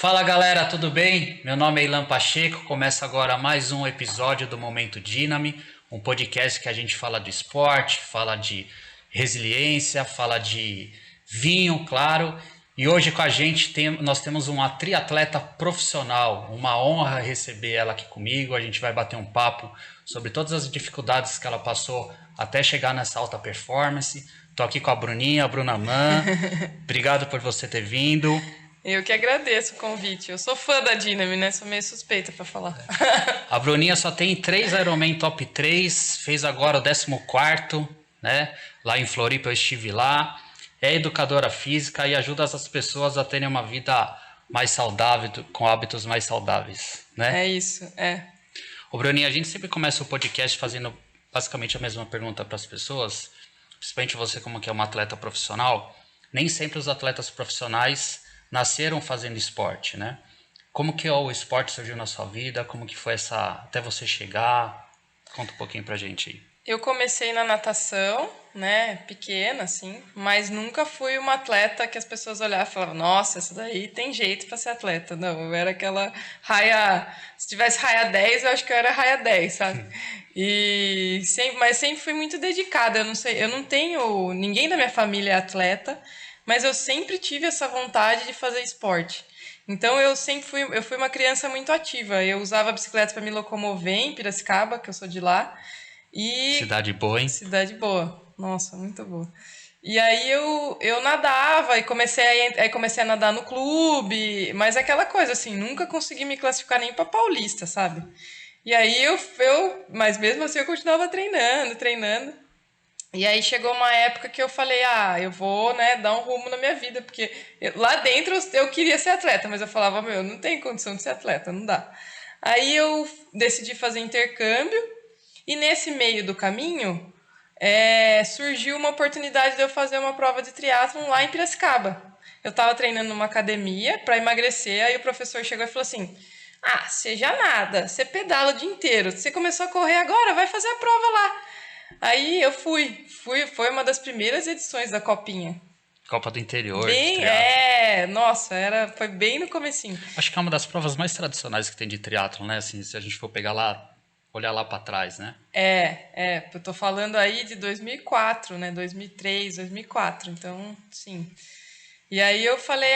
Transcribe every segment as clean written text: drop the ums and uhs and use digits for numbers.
Fala galera, tudo bem? Meu nome é Ilan Pacheco, começa agora mais um episódio do Momento Dynami, um podcast que a gente fala de esporte, fala de resiliência, fala de vinho, claro. E hoje com a gente nós temos uma triatleta profissional, uma honra receber ela aqui comigo. A gente vai bater um papo sobre todas as dificuldades que ela passou até chegar nessa alta performance. Estou aqui com a Bruninha, a Bruna Man. Obrigado por você ter vindo. Eu que agradeço o convite. Eu sou fã da Dynami, né? Sou meio suspeita pra falar. A Bruninha só tem 3 Ironman Top 3, fez agora o 14º, né? Lá em Floripa eu estive lá. É educadora física e ajuda as pessoas a terem uma vida mais saudável, com hábitos mais saudáveis, né? É isso, é. Ô Bruninha, a gente sempre começa o podcast fazendo basicamente a mesma pergunta para as pessoas, principalmente você como que é uma atleta profissional. Nem sempre os atletas profissionais nasceram fazendo esporte, né? Como que o esporte surgiu na sua vida? Como que foi até você chegar? Conta um pouquinho pra gente aí. Eu comecei na natação, né? Pequena, assim, mas nunca fui uma atleta que as pessoas olhavam e falavam, nossa, essa daí tem jeito pra ser atleta. Não, eu era aquela raia. Se tivesse raia 10, eu acho que eu era raia 10, sabe? Mas sempre fui muito dedicada. Eu não sei, eu não tenho. Ninguém da minha família é atleta, mas eu sempre tive essa vontade de fazer esporte. Então eu fui uma criança muito ativa. Eu usava a bicicleta para me locomover em Piracicaba, que eu sou de lá. E Cidade boa, hein? cidade boa. Nossa, muito boa. E aí eu nadava e comecei a nadar no clube, mas é aquela coisa assim, nunca consegui me classificar nem para paulista, sabe? E aí mas mesmo assim eu continuava treinando, treinando. E aí chegou uma época que eu falei, eu vou, né, dar um rumo na minha vida, porque lá dentro eu queria ser atleta, mas eu falava, meu, não tem condição de ser atleta, não dá. Aí eu decidi fazer intercâmbio, e nesse meio do caminho, surgiu uma oportunidade de eu fazer uma prova de triatlon lá em Piracicaba. Eu estava treinando numa academia para emagrecer, aí o professor chegou e falou assim, você já nada, você pedala o dia inteiro, você começou a correr agora, vai fazer a prova lá. Aí eu foi uma das primeiras edições da Copinha. Copa do Interior de triatlo. Nossa, foi bem no comecinho. Acho que é uma das provas mais tradicionais que tem de triatlo, né? Assim, se a gente for pegar lá, olhar lá pra trás, né? Eu tô falando aí de 2004, né? 2003, 2004, então, sim. E aí eu falei,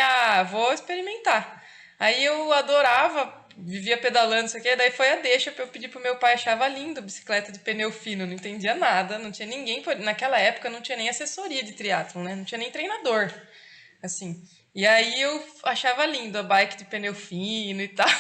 vou experimentar. Aí eu adorava, vivia pedalando, isso aqui, daí foi a deixa pra eu pedir pro meu pai, achava lindo bicicleta de pneu fino, não entendia nada, não tinha ninguém, naquela época não tinha nem assessoria de triatlon, né? Não tinha nem treinador, assim. E aí eu achava lindo a bike de pneu fino e tal.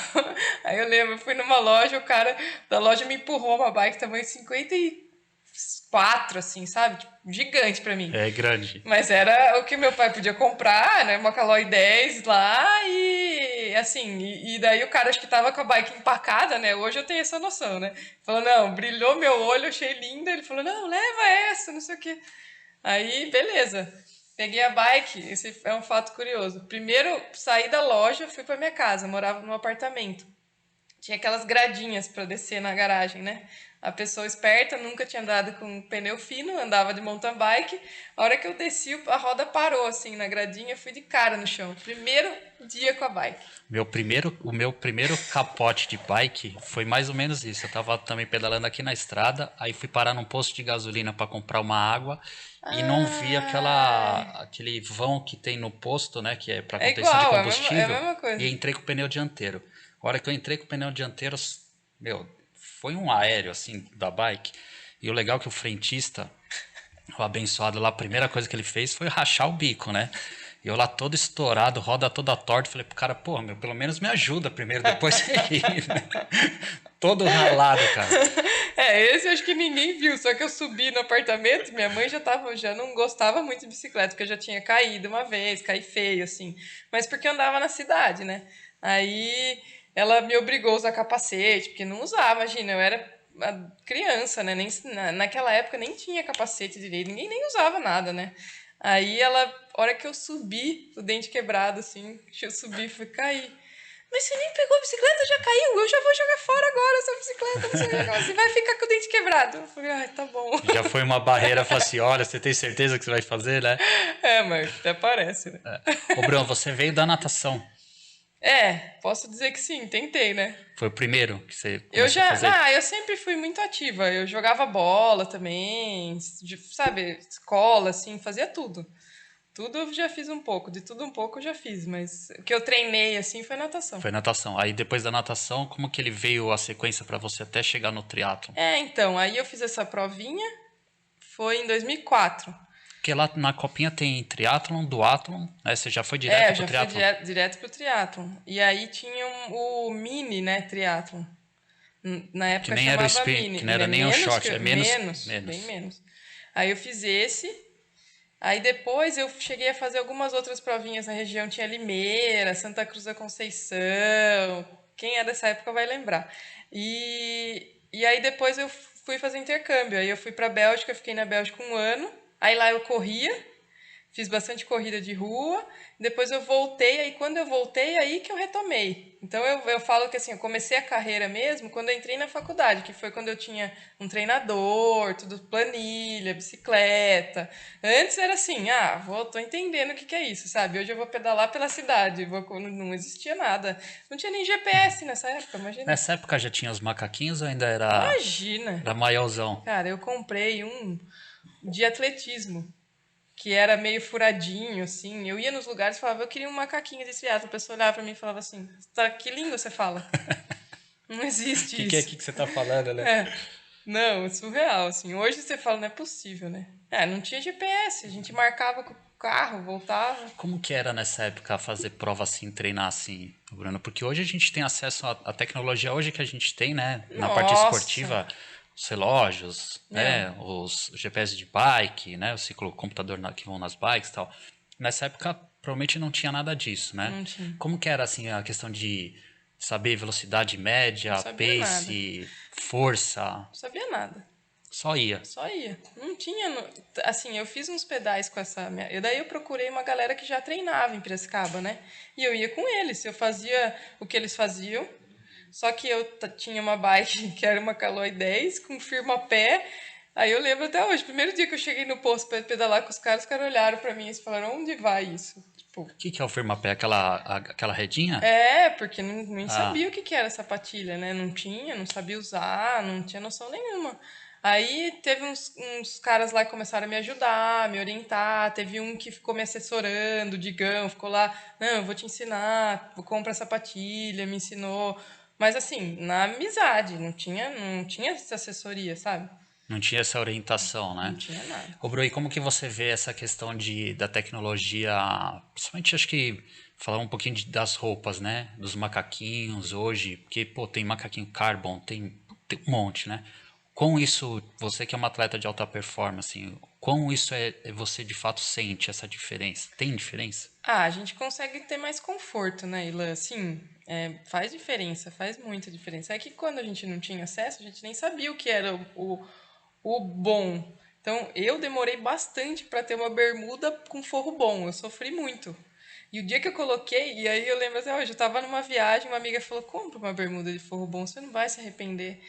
Aí eu lembro, eu fui numa loja, o cara da loja me empurrou uma bike tamanho 54, assim, sabe? Tipo, gigante pra mim. É grande. Mas era o que meu pai podia comprar, né? Uma Caloi 10 lá e assim, e daí o cara acho que tava com a bike empacada, né? Hoje eu tenho essa noção, né? Falou, não, brilhou meu olho, achei linda. Ele falou, não, leva essa, não sei o quê. Aí, beleza. Peguei a bike, esse é um fato curioso. Primeiro, saí da loja, fui pra minha casa, morava num apartamento. Tinha aquelas gradinhas para descer na garagem, né? A pessoa esperta nunca tinha andado com pneu fino, andava de mountain bike. A hora que eu desci, a roda parou assim na gradinha, fui de cara no chão. Primeiro dia com a bike. O meu primeiro capote de bike foi mais ou menos isso. Eu tava também pedalando aqui na estrada, aí fui parar num posto de gasolina para comprar uma água e não vi aquele vão que tem no posto, né, que é para contenção de igual, combustível, é a mesma coisa. e entrei com o pneu dianteiro. A hora que eu entrei com o pneu dianteiro, meu, foi um aéreo assim da bike. E o legal é que o frentista, o abençoado lá, a primeira coisa que ele fez foi rachar o bico, né? E eu lá todo estourado, roda toda torta, falei pro cara, porra, meu, pelo menos me ajuda primeiro, depois você ri, né? Todo ralado, cara. Esse eu acho que ninguém viu, só que eu subi no apartamento, minha mãe já não gostava muito de bicicleta, porque eu já tinha caído uma vez, caí feio, assim, mas porque eu andava na cidade, né? Aí ela me obrigou a usar capacete, porque não usava, imagina, eu era criança, né? Naquela época nem tinha capacete direito, ninguém nem usava nada, né? Aí ela, a hora que eu subi, o dente quebrado, assim, que eu subi, fui cair. Mas você nem pegou a bicicleta, já caiu. Eu já vou jogar fora agora essa bicicleta. Não sei o que. Você vai ficar com o dente quebrado. Eu falei, tá bom. Já foi uma barreira, falei assim, olha, você tem certeza que você vai fazer, né? Mas até parece, né? Ô, Bruno, você veio da natação. Posso dizer que sim, tentei, né? Foi o primeiro que você Eu começou a já, fazer? eu sempre fui muito ativa. Eu jogava bola também, sabe, escola, assim, fazia tudo. Tudo eu já fiz um pouco, de tudo um pouco eu já fiz, mas o que eu treinei, assim, foi natação. Foi natação. Aí depois da natação, como que ele veio a sequência para você até chegar no triatlo? Então, aí eu fiz essa provinha, foi em 2004. Porque lá na copinha tem triatlon, duatlon, né? Você já foi direto Eu pro já fui triatlon? direto pro triatlon. E aí tinha o mini, né, triatlon. Na Que época nem era o chamava sprint, mini. que não era nem o Menos short, que é bem menos. menos. Aí eu fiz esse. Aí depois eu cheguei a fazer algumas outras provinhas na região. Tinha Limeira, Santa Cruz da Conceição. Quem é dessa época vai lembrar. E aí depois eu fui fazer intercâmbio. Aí eu fui pra Bélgica, fiquei na Bélgica um ano. Aí lá eu corria. Fiz bastante corrida de rua, depois eu voltei, aí quando eu voltei, aí que eu retomei. Então eu falo que assim, eu comecei a carreira mesmo quando eu entrei na faculdade, que foi quando eu tinha um treinador, tudo planilha, bicicleta. Antes era assim, tô entendendo o que é isso, sabe? Hoje eu vou pedalar pela cidade, não existia nada. Não tinha nem GPS nessa época, imagina. Nessa época já tinha os macaquinhos ou ainda Imagina! era maiorzão? Cara, eu comprei um de atletismo que era meio furadinho, assim. Eu ia nos lugares e falava, eu queria um macaquinho desse teatro. A pessoa olhava pra mim e falava assim, tá, que língua você fala? Não O existe que é isso. que você tá falando, né? É, não, é surreal, assim. Hoje você fala, não é possível, né? Não tinha GPS, a gente marcava com o carro, voltava. Como que era nessa época fazer prova assim, treinar assim, Bruno? Porque hoje a gente tem acesso à tecnologia hoje que a gente tem, né? Na parte Nossa, esportiva, os relógios, meu, né? Os GPS de bike, né? O ciclocomputador que vão nas bikes e tal. Nessa época, provavelmente não tinha nada disso, né? não tinha. Como que era, assim, a questão de saber velocidade Não média, sabia nada. pace, força? Não sabia nada. Só ia. Só ia. Não tinha. Assim, eu fiz uns pedais com essa. E daí eu procurei uma galera que já treinava em Piracicaba, né? E eu ia com eles. Eu fazia o que eles faziam. Só que eu tinha uma bike que era uma Caloi 10 com firma-pé. Aí eu lembro até hoje. Primeiro dia que eu cheguei no posto para pedalar com os caras olharam para mim e falaram: onde vai isso? Tipo, O que que é o firma-pé? Aquela redinha? porque não, nem Ah, sabia o que que era sapatilha, né? Não tinha, não sabia usar, não tinha noção nenhuma. Aí teve uns caras lá que começaram a me ajudar, me orientar. Teve um que ficou me assessorando, o Digão, ficou lá, não, eu vou te ensinar, vou comprar sapatilha, me ensinou. Mas assim, na amizade, não tinha essa assessoria, sabe? não tinha essa orientação, Não né? tinha nada. Ô, Bru, e como que você vê essa questão da tecnologia, principalmente acho que falar um pouquinho das roupas, né? Dos macaquinhos hoje, porque, pô, tem macaquinho carbon, tem um monte, né? Com isso, você que é uma atleta de alta performance, como isso você de fato sente essa diferença? Tem diferença? A gente consegue ter mais conforto, né, Ilan? Sim, faz diferença, faz muita diferença. É que quando a gente não tinha acesso, a gente nem sabia o que era o bom. Então, eu demorei bastante para ter uma bermuda com forro bom. Eu sofri muito. E o dia que eu coloquei, e aí eu lembro até hoje, eu tava numa viagem, uma amiga falou: compra uma bermuda de forro bom, você não vai se arrepender.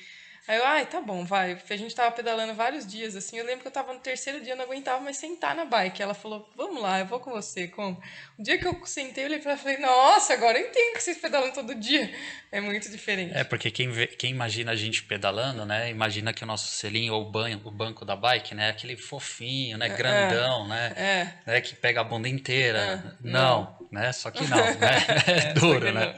Aí eu, ai, tá bom, vai. A gente tava pedalando vários dias, assim. Eu lembro que eu tava no terceiro dia, eu não aguentava mais sentar na bike. Ela falou, vamos lá, eu vou com você, como? O dia que eu sentei, eu olhei pra ela e falei, nossa, agora eu entendo que vocês pedalam todo dia. É muito É, diferente. porque quem imagina a gente pedalando, né? Imagina que o nosso selinho ou o banco da bike, né? Aquele fofinho, né? Grandão, né? Né? Que pega a bunda inteira. Não. Não, né? Só que não, né? É Só que duro, né? não.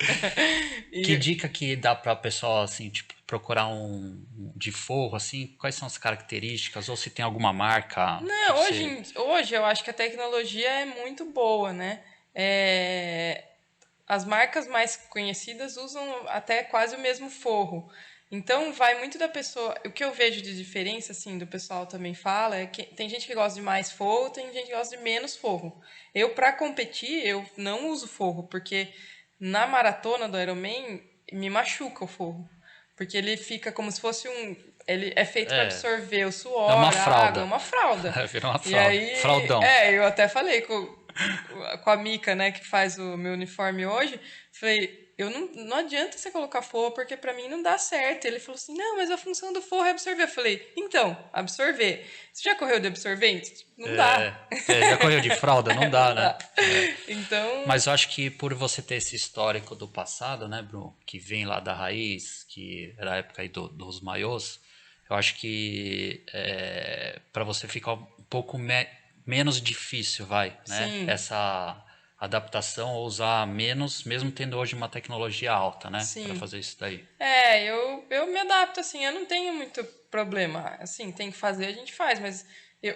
Que E, dica que dá para pessoal, assim, tipo, procurar um de forro, assim? Quais são as características? Ou se tem alguma marca que não, hoje, você... hoje eu acho que a tecnologia é muito boa, né? É, as marcas mais conhecidas usam até quase o mesmo forro. Então vai muito da pessoa. O que eu vejo de diferença, assim, do pessoal também fala, é que tem gente que gosta de mais forro, tem gente que gosta de menos forro. Eu, para competir, eu não uso forro, porque na maratona do Ironman me machuca o forro. Porque ele fica como se fosse um. Ele é feito para É, absorver o é uma suor, a água, é fralda. uma fralda. Virou uma E fralda. aí, Fraldão. eu até falei com a Mica, né, que faz o meu uniforme hoje, falei, não adianta você colocar forro, porque pra mim não dá certo. Ele falou assim, não, mas a função do forro é absorver. Eu falei, então, absorver. Você já correu de absorvente? Não dá. Já correu de fralda? Não dá, Não né? dá. Então, Mas eu acho que por você ter esse histórico do passado, né, Bruno, que vem lá da raiz, que era a época aí dos maiôs, eu acho que para você ficar um pouco menos difícil, vai, né? sim, Essa adaptação ou usar menos, mesmo tendo hoje uma tecnologia alta, né, para sim. fazer isso daí. Eu me adapto, assim, eu não tenho muito problema. Assim, tem que fazer, a gente faz, mas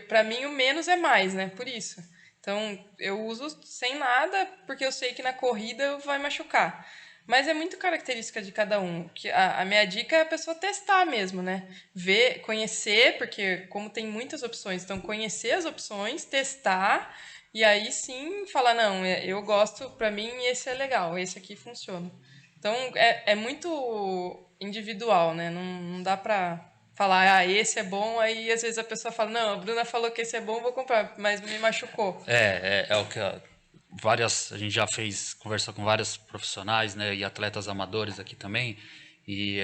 pra mim o menos é mais, né? Por isso. Então, eu uso sem nada, porque eu sei que na corrida vai machucar. Mas é muito característica de cada um. Que a minha dica é a pessoa testar mesmo, né? Ver, conhecer, porque como tem muitas opções, então conhecer as opções, testar, e aí sim falar, não, eu gosto, pra mim esse é legal, esse aqui funciona. Então é muito individual, né? Não dá pra falar, ah, esse é bom, aí às vezes a pessoa fala, não, a Bruna falou que esse é bom, vou comprar, mas me machucou. É o que a gente já fez, conversou com vários profissionais, né, e atletas amadores aqui também, e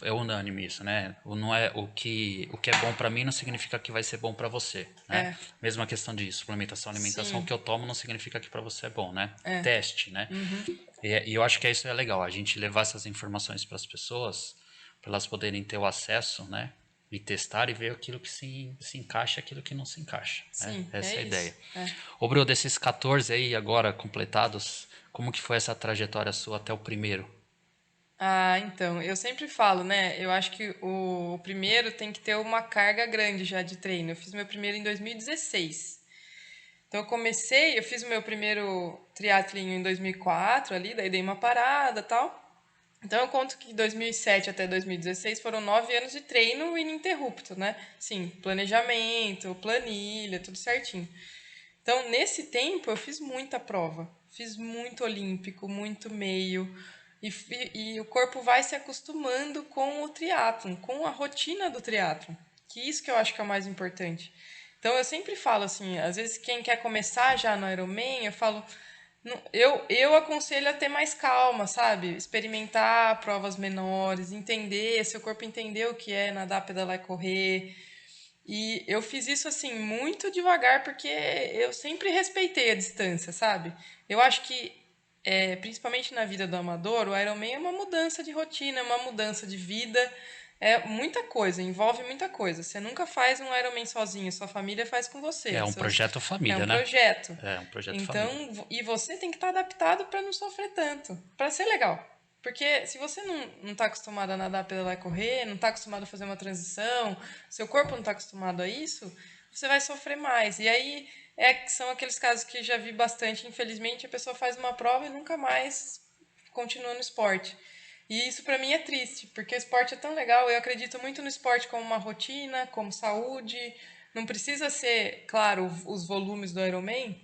é unânime isso, né? Não é o que é bom para mim não significa que vai ser bom para você, né? É, Mesma questão de suplementação, alimentação, o sim, que eu tomo não significa que para você é bom, né? é. Teste, né? E eu acho que isso é legal, a gente levar essas informações para as pessoas, para elas poderem ter o acesso, né? E testar e ver aquilo que se encaixa e aquilo que não se encaixa, né? Sim, Essa é é a isso. ideia. É. Ô, Bruno, desses 14 aí agora completados, como que foi essa trajetória sua até o primeiro? Ah, então, eu sempre falo, né? Eu acho que o primeiro tem que ter uma carga grande já de treino. Eu fiz meu primeiro em 2016. Então eu fiz o meu primeiro triatlinho em 2004 ali, daí dei uma parada, tal. Então eu conto que 2007 até 2016 foram 9 anos de treino ininterrupto, né? Sim, planejamento, planilha, tudo certinho. Então, nesse tempo, eu fiz muita prova. Fiz muito olímpico, muito meio. E o corpo vai se acostumando com o triatlon, com a rotina do triatlon. Que isso que eu acho que é o mais importante. Então, eu sempre falo assim, às vezes quem quer começar já no Ironman, eu falo, eu aconselho a ter mais calma, sabe? Experimentar provas menores, entender, seu corpo entender o que é nadar, pedalar e correr. E eu fiz isso assim muito devagar porque eu sempre respeitei a distância, sabe? Eu acho que principalmente na vida do amador, o Ironman é uma mudança de rotina, é uma mudança de vida, é muita coisa, envolve muita coisa. Você nunca faz um Ironman sozinho, sua família faz com É você. um projeto É um família, né? projeto. É um projeto família. Então, e você tem que estar adaptado para não sofrer tanto, para ser legal. Porque se você não está acostumado a nadar, pedalar e correr, não está acostumado a fazer uma transição, seu corpo não está acostumado a isso, você vai sofrer mais. E aí são aqueles casos que já vi bastante, infelizmente, a pessoa faz uma prova e nunca mais continua no esporte. E isso para mim é triste, porque o esporte é tão legal, eu acredito muito no esporte como uma rotina, como saúde. Não precisa ser, claro, os volumes do Ironman,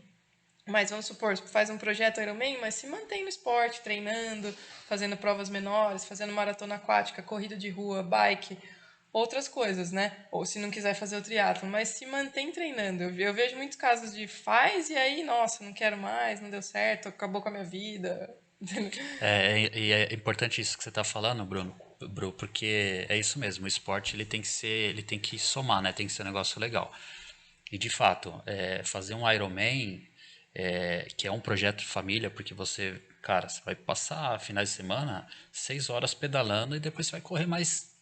mas vamos supor, faz um projeto Ironman, mas se mantém no esporte, treinando, fazendo provas menores, fazendo maratona aquática, corrida de rua, bike, outras coisas, né? Ou se não quiser fazer o triatlo, mas se mantém treinando. Eu vejo muitos casos de faz e aí, nossa, não quero mais, não deu certo, acabou com a minha vida. E é importante isso que você está falando, Bruno, porque é isso mesmo, o esporte ele tem que somar, né? Tem que ser um negócio legal. E de fato, fazer um Ironman, que é um projeto de família, porque você, cara, você vai passar finais de semana 6 horas pedalando e depois você vai correr mais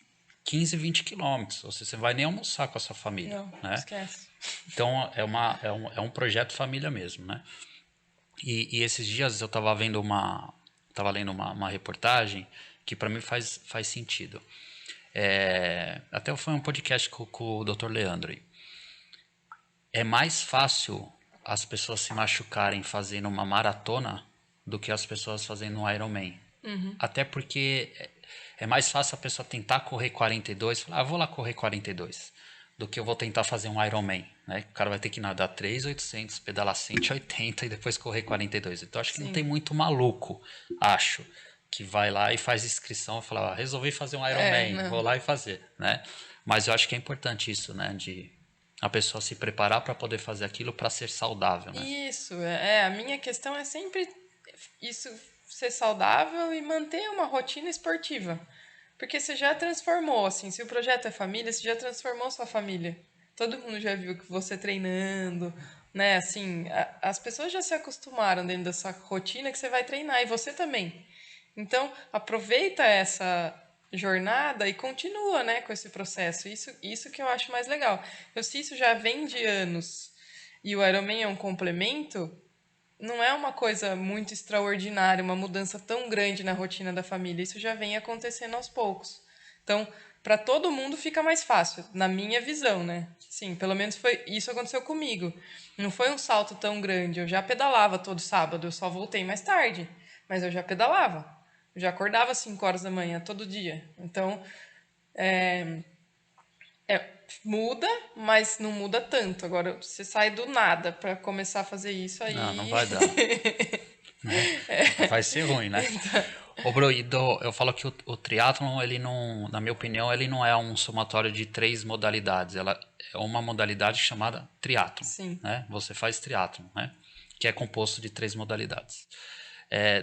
15, 20 quilômetros. Ou seja, você não vai nem almoçar com a sua família, Não, né? esquece. Então é um projeto família mesmo, né? E esses dias eu tava lendo uma reportagem que para mim faz sentido. Até foi um podcast com o Dr. Leandro aí. É mais fácil as pessoas se machucarem fazendo uma maratona do que as pessoas fazendo um Ironman. Até porque é mais fácil a pessoa tentar correr 42, falar, vou lá correr 42, do que eu vou tentar fazer um Ironman, né? O cara vai ter que nadar 3.800, pedalar 180 e depois correr 42. Então acho que não tem Sim. muito maluco, acho, que vai lá e faz inscrição e fala, resolvi fazer um É, Ironman, vou não. lá e fazer, né? Mas eu acho que é importante isso, né? De a pessoa se preparar para poder fazer aquilo para ser saudável, né? Isso, a minha questão é sempre isso ser saudável e manter uma rotina esportiva. Porque você já transformou, assim, se o projeto é família, você já transformou sua família. Todo mundo já viu que você treinando, né? Assim, as pessoas já se acostumaram dentro dessa rotina que você vai treinar e você também. Então, aproveita essa jornada e continua, né, com esse processo. Isso que eu acho mais legal. Se isso já vem de anos e o Ironman é um complemento, não é uma coisa muito extraordinária, uma mudança tão grande na rotina da família. Isso já vem acontecendo aos poucos. Então, para todo mundo fica mais fácil, na minha visão, né? Sim, pelo menos foi isso aconteceu comigo. Não foi um salto tão grande. Eu já pedalava todo sábado, eu só voltei mais tarde, mas eu já pedalava. Eu já acordava às 5 horas da manhã todo dia. Então, muda, mas não muda tanto. Agora, você sai do nada para começar a fazer isso Não aí. vai dar, né? Vai ser ruim, né? Ô, Bro, eu falo que o triatlon, ele não, na minha opinião, ele não é um somatório de 3 modalidades. Ela é uma modalidade chamada triatlon, Sim. né? Você faz triatlon, né? Que é composto de 3 modalidades.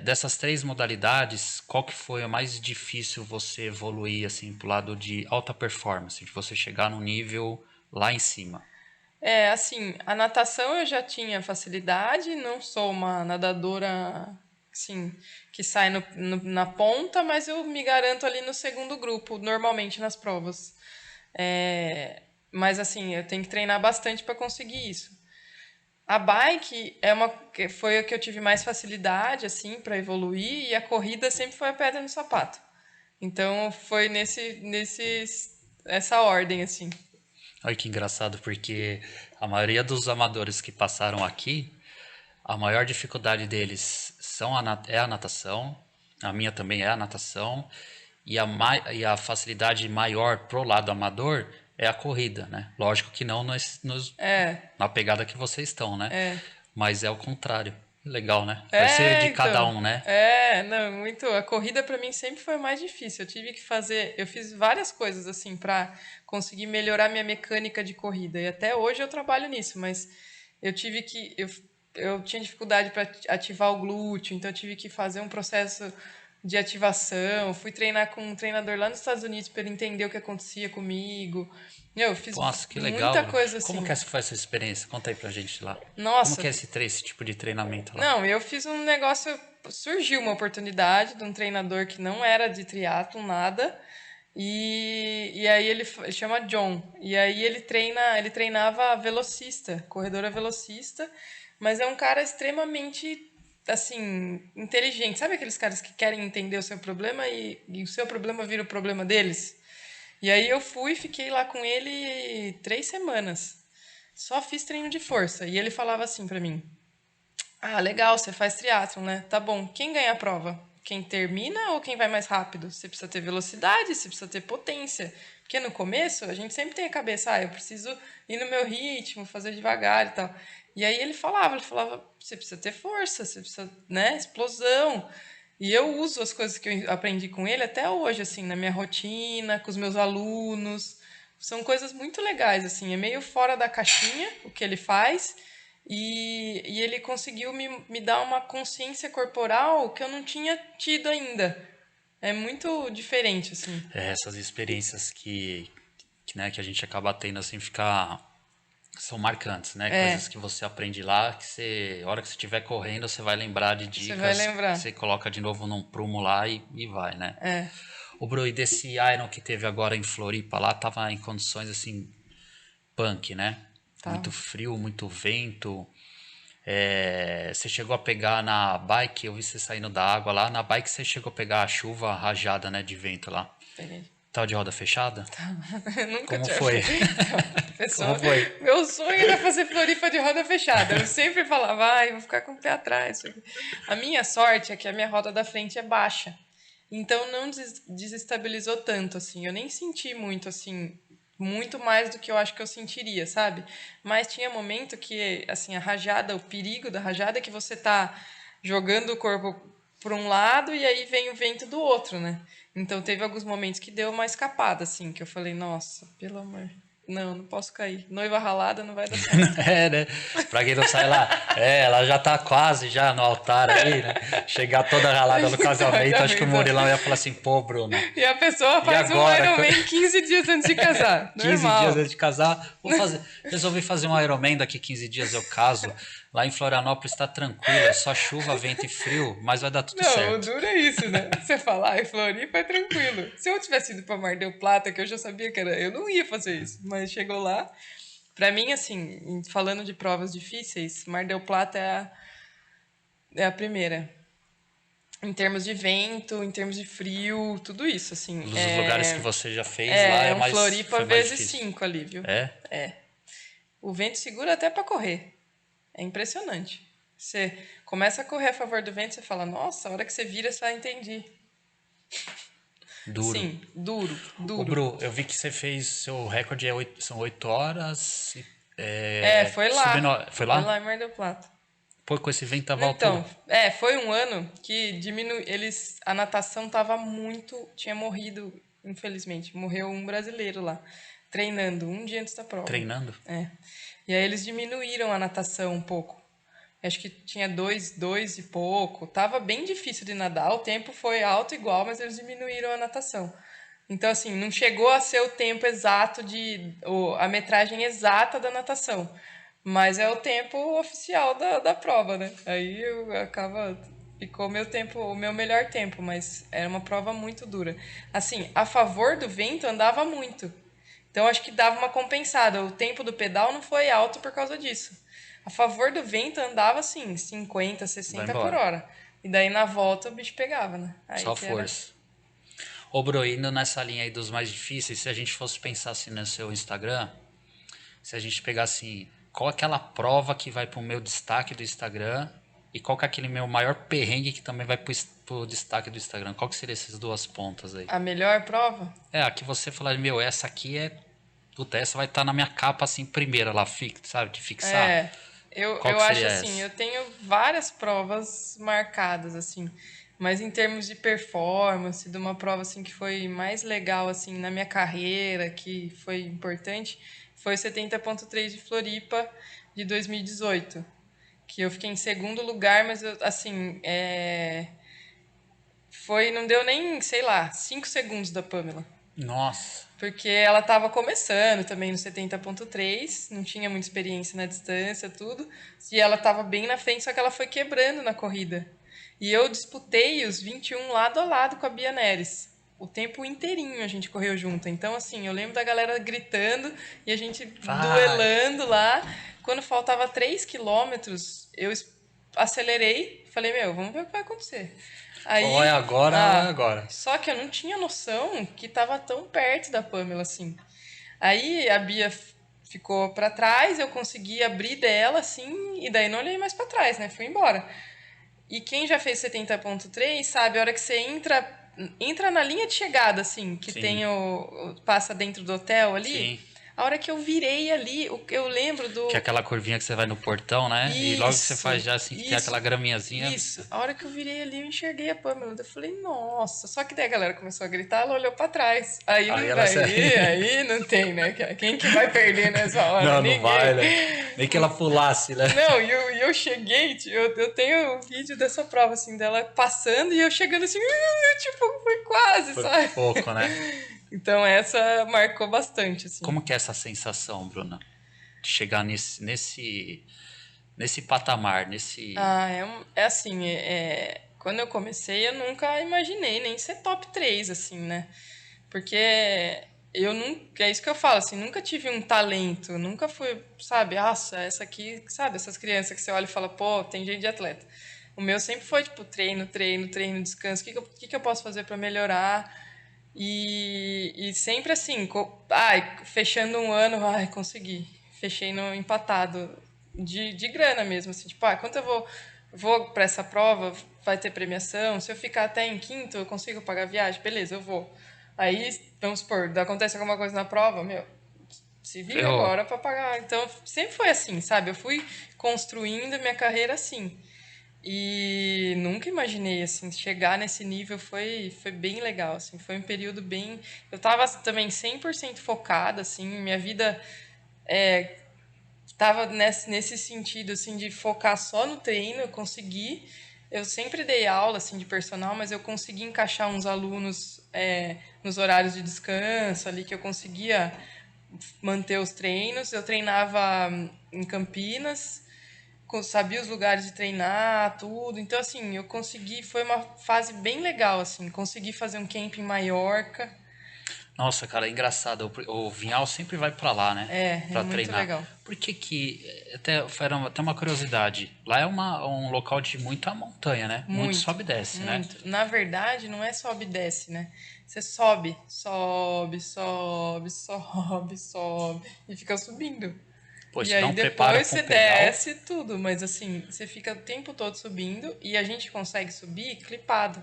Dessas 3 modalidades, qual que foi a mais difícil você evoluir assim pro lado de alta performance, de você chegar no nível lá em cima? Assim, a natação eu já tinha facilidade, não sou uma nadadora, assim, que sai na ponta, mas eu me garanto ali no segundo grupo, normalmente nas provas. Mas, assim, eu tenho que treinar bastante para conseguir isso. A bike foi a que eu tive mais facilidade, assim, para evoluir, e a corrida sempre foi a pedra no sapato. Então, foi essa ordem, assim. Olha que engraçado, porque a maioria dos amadores que passaram aqui, a maior dificuldade deles é a natação, a minha também é a natação, e a facilidade maior pro lado amador é a corrida, né? Lógico que não na pegada que vocês estão, né? Mas é o contrário. Legal, né? Vai ser de cada Então. um, né? Não, muito. A corrida para mim sempre foi mais difícil. Eu fiz várias coisas assim para conseguir melhorar minha mecânica de corrida. E até hoje eu trabalho nisso, mas eu tive que. Eu tinha dificuldade para ativar o glúteo, então eu tive que fazer um processo de ativação. Fui treinar com um treinador lá nos Estados Unidos para ele entender o que acontecia comigo. Eu fiz Nossa, que muita legal. coisa Como assim. que foi essa experiência? Conta aí pra gente lá. Como Nossa, que é esse tipo de treinamento lá? não, eu fiz um negócio. Surgiu uma oportunidade de um treinador que não era de triatlo, nada. E aí ele chama John. E aí ele treinava velocista, corredora velocista, mas é um cara extremamente assim, inteligente. Sabe aqueles caras que querem entender o seu problema e o seu problema vira o problema deles? E aí eu fui, fiquei lá com ele 3 semanas. Só fiz treino de força. E ele falava assim pra mim: ah, legal, você faz triatlon, né? Tá bom. Quem ganha a prova? Quem termina ou quem vai mais rápido? Você precisa ter velocidade, você precisa ter potência. Porque no começo a gente sempre tem a cabeça, eu preciso ir no meu ritmo, fazer devagar e tal. E aí ele falava, você precisa ter força, você precisa, né, explosão. E eu uso as coisas que eu aprendi com ele até hoje, assim, na minha rotina, com os meus alunos. São coisas muito legais, assim, é meio fora da caixinha o que ele faz, e ele conseguiu me dar uma consciência corporal que eu não tinha tido ainda. É muito diferente, assim. Essas experiências né, que a gente acaba tendo assim, são marcantes, né? Coisas que você aprende lá, a hora que você estiver correndo, você vai lembrar de Você vai dicas que lembrar. você coloca de novo num prumo lá e vai, né? É, O Bru, e desse Iron que teve agora em Floripa lá, tava em condições assim, punk, né? Muito tava. frio, muito vento. Você chegou a pegar na bike, eu vi você saindo da água lá, na bike você chegou a pegar a chuva rajada, né, de vento lá. Peguei. Tava de roda fechada? Eu nunca Como tinha foi? feito. Então, Como pessoal, foi? meu sonho era fazer Floripa de roda fechada. Eu sempre falava, ai, vou ficar com o pé atrás. A minha sorte é que a minha roda da frente é baixa. Então não desestabilizou tanto, assim. Eu nem senti muito, assim, muito mais do que eu acho que eu sentiria, sabe? Mas tinha momento que, assim, a rajada, o perigo da rajada é que você tá jogando o corpo por um lado e aí vem o vento do outro, né? Então teve alguns momentos que deu uma escapada, assim, que eu falei, nossa, pelo amor. Não posso cair. Noiva ralada não vai dar certo. Né? Pra quem não sai lá, ela já tá quase já no altar aí, né? Chegar toda ralada no casamento, Já acho que o pensou? Murilão ia falar assim, pô, Bruno, E a pessoa faz um agora? Ironman 15 dias antes de casar. 15 Normal. dias antes de casar, resolvi fazer um Ironman, daqui 15 dias eu caso. Lá em Florianópolis tá tranquilo, é só chuva, vento e frio, mas vai dar tudo Não, o certo. duro é isso, né? Você falar, ai, Floripa é tranquilo. Se eu tivesse ido pra Mar del Plata, que eu já sabia que era, eu não ia fazer isso. Mas chegou lá. Pra mim, assim, falando de provas difíceis, Mar del Plata é a primeira. Em termos de vento, em termos de frio, tudo isso, assim. Dos lugares que você já fez lá É um mais, Floripa foi mais vezes difícil. 5 ali, viu? É? O vento segura até pra correr. É impressionante. Você começa a correr a favor do vento, você fala, nossa, a hora que você vira, você vai entender. Duro. Sim, duro. Ô, Bru, eu vi que você fez, seu recorde são 8 horas. Foi lá. Foi lá? Foi lá em Mar del Plata. Pô, com esse ventaval Então, todo. foi um ano que a natação tava muito, tinha morrido, infelizmente, morreu um brasileiro lá, treinando, um dia antes da prova. Treinando? E aí eles diminuíram a natação um pouco. Acho que tinha dois e pouco. Tava bem difícil de nadar. O tempo foi alto igual, mas eles diminuíram a natação. Então, assim, não chegou a ser o tempo exato a metragem exata da natação. Mas é o tempo oficial da prova, né? Aí ficou o meu melhor tempo, mas era uma prova muito dura. Assim, a favor do vento andava muito. Então acho que dava uma compensada. O tempo do pedal não foi alto por causa disso. A favor do vento andava assim, 50, Vai 60 por embora. hora. E daí na volta o bicho pegava, né? Aí Só que era- força. Ô, Bru, indo nessa linha aí dos mais difíceis, se a gente fosse pensar assim no seu Instagram, se a gente pegar assim, qual é aquela prova que vai pro meu destaque do Instagram e qual que é aquele meu maior perrengue que também vai pro destaque do Instagram? Qual que seriam essas duas pontas aí? A melhor prova? Aqui você falar, meu, essa aqui é. Puta, essa vai estar na minha capa assim, primeira lá, sabe? De fixar. Qual Eu que acho seria assim, essa? eu tenho várias provas marcadas, assim. Mas em termos de performance, de uma prova assim que foi mais legal assim na minha carreira, que foi importante, foi o 70.3 de Floripa de 2018. Que eu fiquei em segundo lugar, mas não deu nem, sei lá, 5 segundos da Pamela. Nossa. Porque ela estava começando também no 70.3, não tinha muita experiência na distância, tudo. E ela estava bem na frente, só que ela foi quebrando na corrida. E eu disputei os 21 lado a lado com a Bia Neres. O tempo inteirinho a gente correu junto. Então, assim, eu lembro da galera gritando e a gente duelando lá. Quando faltava 3 quilômetros, eu acelerei. Falei, meu, vamos ver o que vai acontecer. Aí, Ou é agora ou é agora. só que eu não tinha noção que tava tão perto da Pamela assim. Aí a Bia ficou para trás, eu consegui abrir dela assim, e daí não olhei mais para trás, né? Fui embora. E quem já fez 70.3 sabe, a hora que você entra na linha de chegada assim, que Sim. tem passa dentro do hotel ali, Sim. a hora que eu virei ali, eu lembro do Que é aquela curvinha que você vai no portão, né? E logo que você Isso, faz já assim, que tem isso, aquela graminhazinha. Isso. A hora que eu virei ali, eu enxerguei a Pamela. Eu falei, nossa. Só que daí a galera começou a gritar, ela olhou pra trás. Aí não ela vai. Aí não tem, né? Quem que vai perder nessa hora? Não, Ninguém. não vai, né? Nem que ela pulasse, né? Não, e eu cheguei, eu tenho um vídeo dessa prova, assim, dela passando e eu chegando assim, tipo, foi quase, Foi sabe? pouco, né? Então essa marcou bastante, assim. Como que é essa sensação, Bruna? De chegar nesse patamar, nesse... É assim, quando eu comecei, eu nunca imaginei nem ser top 3 assim, né? Porque eu nunca, é isso que eu falo, assim, nunca tive um talento, nunca fui, sabe, nossa, essa aqui, sabe, essas crianças que você olha e fala, pô, tem jeito de atleta. O meu sempre foi, tipo, treino, descanso, o que que eu posso fazer para melhorar? E sempre assim, fechando um ano, consegui. Fechei no empatado de grana mesmo, assim, tipo, quanto vou para essa prova, vai ter premiação, se eu ficar até em quinto, eu consigo pagar a viagem? Beleza, eu vou. Aí, vamos supor, acontece alguma coisa na prova, meu, se vira Ferrou. agora para pagar. Então, sempre foi assim, sabe? Eu fui construindo minha carreira assim. E nunca imaginei, assim, chegar nesse nível foi bem legal, assim, foi um período bem... Eu tava também 100% focada, assim, minha vida tava nesse sentido, assim, de focar só no treino, eu consegui... Eu sempre dei aula, assim, de personal, mas eu consegui encaixar uns alunos nos horários de descanso ali, que eu conseguia manter os treinos. Eu treinava em Campinas, sabia os lugares de treinar, tudo. Então, assim, eu consegui, foi uma fase bem legal, assim, consegui fazer um camp em Maiorca. Nossa, cara, é engraçado. O Vinhal sempre vai pra lá, né? É Pra muito treinar. legal. Por que que... Até uma curiosidade. Lá é um local de muita montanha, né? Muito Muito, sobe e desce, né? muito. Na verdade, não é sobe e desce, né? Você sobe, sobe, sobe, sobe, sobe e fica subindo. Pô, E isso dá aí um preparo depois pra um você pedal. desce tudo, mas assim, você fica o tempo todo subindo e a gente consegue subir clipado.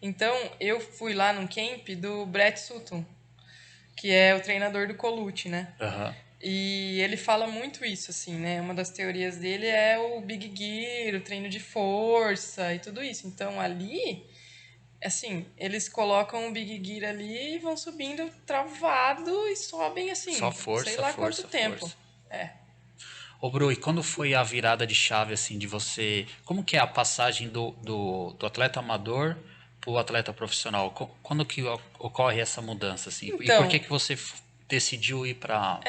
Então, eu fui lá num camp do Brett Sutton, que é o treinador do Colucci, né? Aham. E ele fala muito isso, assim, né? Uma das teorias dele é o Big Gear, o treino de força e tudo isso. Então, ali, assim, eles colocam o Big Gear ali e vão subindo travado e sobem, Só assim, sei força, lá quanto força, tempo. força. É. Ô, Bru, e quando foi a virada de chave, assim, de você... Como que é a passagem do atleta amador pro atleta profissional? Quando que ocorre essa mudança, assim? E por que Então, que você decidiu ir pra...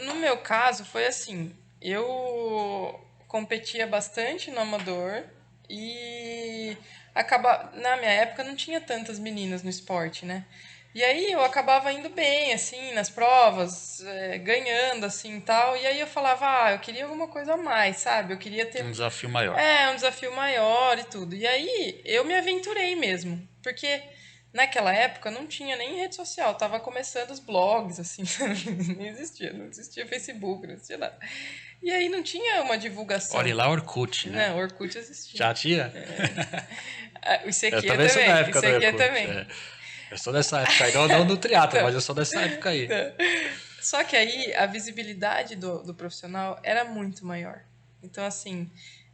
no meu caso foi assim, eu competia bastante no amador e na minha época não tinha tantas meninas no esporte, né? E aí eu acabava indo bem, assim, nas provas, ganhando, assim, tal. E aí eu falava, eu queria alguma coisa a mais, sabe? Eu queria ter Um desafio maior. um desafio maior e tudo. E aí eu me aventurei mesmo, porque naquela época não tinha nem rede social, tava começando os blogs, assim, não existia Facebook, não existia nada. E aí não tinha uma Olha divulgação. lá, Orkut, né? Não, Orkut existia. Já tinha? O Eu ICQ também sou da também, o época do ICQ Orkut. também. É. Eu sou dessa época aí. Não, não do triatlo, Então, mas eu sou dessa época aí. então. Só que aí a visibilidade do profissional era muito maior. Então, assim,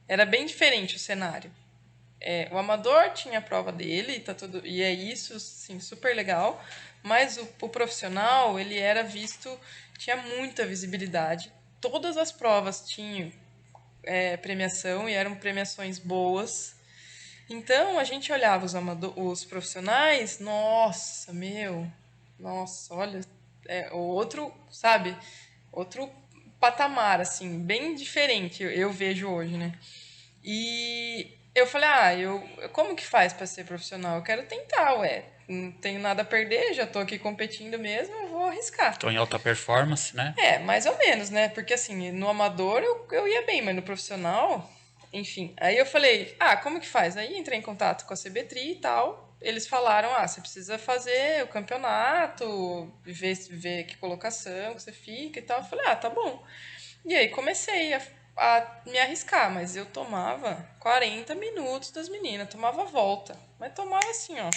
era bem diferente o cenário. O amador tinha a prova dele, tá tudo, e é isso, sim, super legal. Mas o profissional, ele era visto, tinha muita visibilidade. Todas as provas tinham premiação e eram premiações boas. Então a gente olhava os profissionais, nossa, meu, nossa, olha, o outro, sabe, outro patamar, assim, bem diferente eu vejo hoje, né? E eu falei, como que faz para ser profissional? Eu quero tentar, ué. Não tenho nada a perder, já tô aqui competindo mesmo, eu vou arriscar. Estou em alta performance, né? Mais ou menos, né? Porque assim, no amador eu ia bem, mas no profissional, enfim. Aí eu falei, como que faz? Aí entrei em contato com a CBTRI e tal. Eles falaram, você precisa fazer o campeonato, ver que colocação que você fica e tal. Eu falei, tá bom. E aí comecei a me arriscar, mas eu tomava 40 minutos das meninas, tomava volta. Mas tomava assim, ó.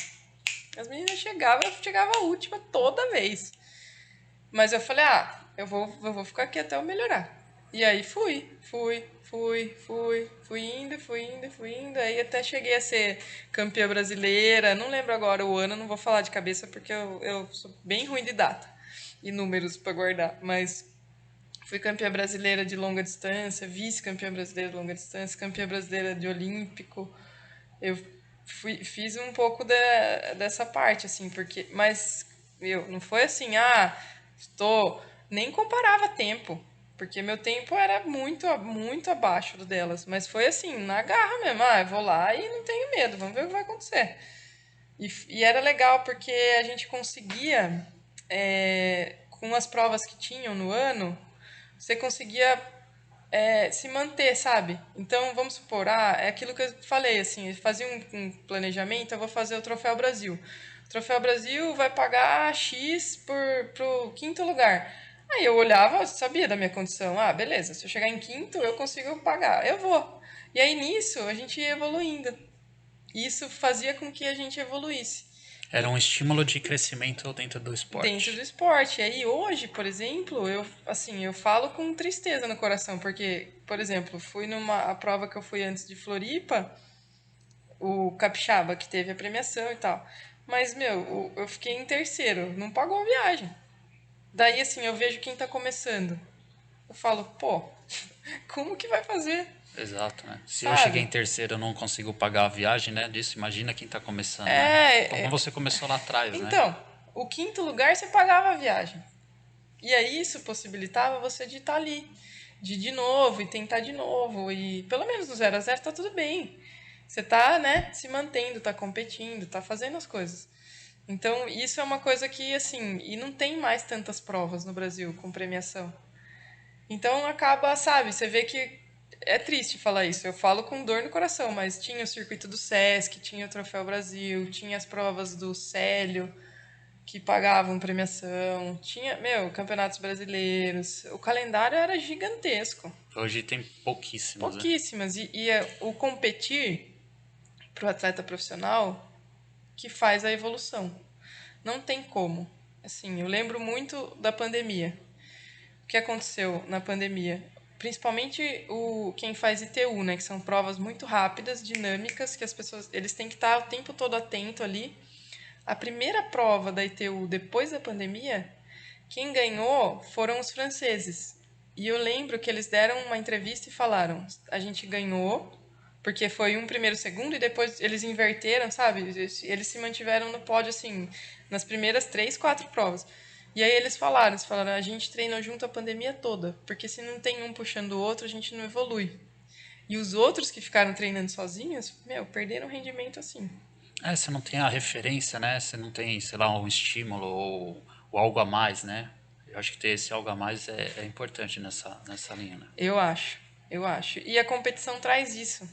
As meninas chegavam, eu chegava a última toda vez. Mas eu falei, eu vou ficar aqui até eu melhorar. E aí fui indo, fui indo, fui indo. Aí até cheguei a ser campeã brasileira. Não lembro agora o ano, não vou falar de cabeça porque eu sou bem ruim de data e números para guardar. Mas fui campeã brasileira de longa distância, vice-campeã brasileira de longa distância, campeã brasileira de olímpico. Eu fiz um pouco dessa parte, assim, porque. Mas não foi assim, estou. Nem comparava tempo, porque meu tempo era muito, muito abaixo do delas. Mas foi assim, na garra mesmo. Eu vou lá e não tenho medo, vamos ver o que vai acontecer. E era legal porque a gente conseguia, com as provas que tinham no ano, você conseguia se manter, sabe? Então, vamos supor, é aquilo que eu falei, assim, fazia um planejamento, eu vou fazer o Troféu Brasil. O Troféu Brasil vai pagar X pro quinto lugar. Aí eu olhava, eu sabia da minha condição. Beleza, se eu chegar em quinto, eu consigo pagar. Eu vou. E aí, nisso, a gente ia evoluindo. Isso fazia com que a gente evoluísse. Era um estímulo de crescimento dentro do Dentro do esporte. esporte. E aí hoje, por exemplo, eu falo com tristeza no coração, porque por exemplo, fui a prova que eu fui antes de Floripa, o Capixaba, que teve a premiação e tal. Mas, meu, eu fiquei em terceiro, não pagou a viagem. Daí, assim, eu vejo quem tá começando. Eu falo, pô, como que vai fazer? Exato, né? Se eu cheguei Sabe? em terceiro, eu não consigo pagar a viagem, né? Disso, imagina quem tá começando, né? Como É, você começou lá atrás, né? então, o quinto lugar você pagava a viagem. E aí isso possibilitava você de estar ali, de ir de novo e tentar de novo. E pelo menos no 0 a 0 tá tudo bem. Você tá, né, se mantendo, tá competindo, tá fazendo as coisas. Então, isso é uma coisa que, assim, e não tem mais tantas provas no Brasil com premiação. Então acaba, sabe, você vê que é triste falar isso. Eu falo com dor no coração, mas tinha o circuito do Sesc, tinha o Troféu Brasil, tinha as provas do Célio, que pagavam premiação, tinha, meu, campeonatos brasileiros. O calendário era gigantesco. Hoje tem pouquíssimos, né? Pouquíssimas. O competir para o atleta profissional que faz a evolução. Não tem como. Assim, eu lembro muito da pandemia. O que aconteceu na pandemia? Principalmente quem faz ITU, né, que são provas muito rápidas, dinâmicas, que as pessoas, eles têm que estar o tempo todo atento ali. A primeira prova da ITU depois da pandemia, quem ganhou foram os franceses. E eu lembro que eles deram uma entrevista e falaram: a gente ganhou, porque foi um primeiro, segundo, e depois eles inverteram, sabe? Eles se mantiveram no pódio, assim, nas primeiras 3, 4 provas. E aí eles falaram, a gente treinou junto a pandemia toda, porque se não tem um puxando o outro, a gente não evolui. E os outros que ficaram treinando sozinhos, meu, perderam rendimento assim. É, você não tem a referência, né? Você não tem, sei lá, um estímulo ou algo a mais, né? Eu acho que ter esse algo a mais é importante nessa linha, né? Eu acho, eu acho. E a competição traz isso.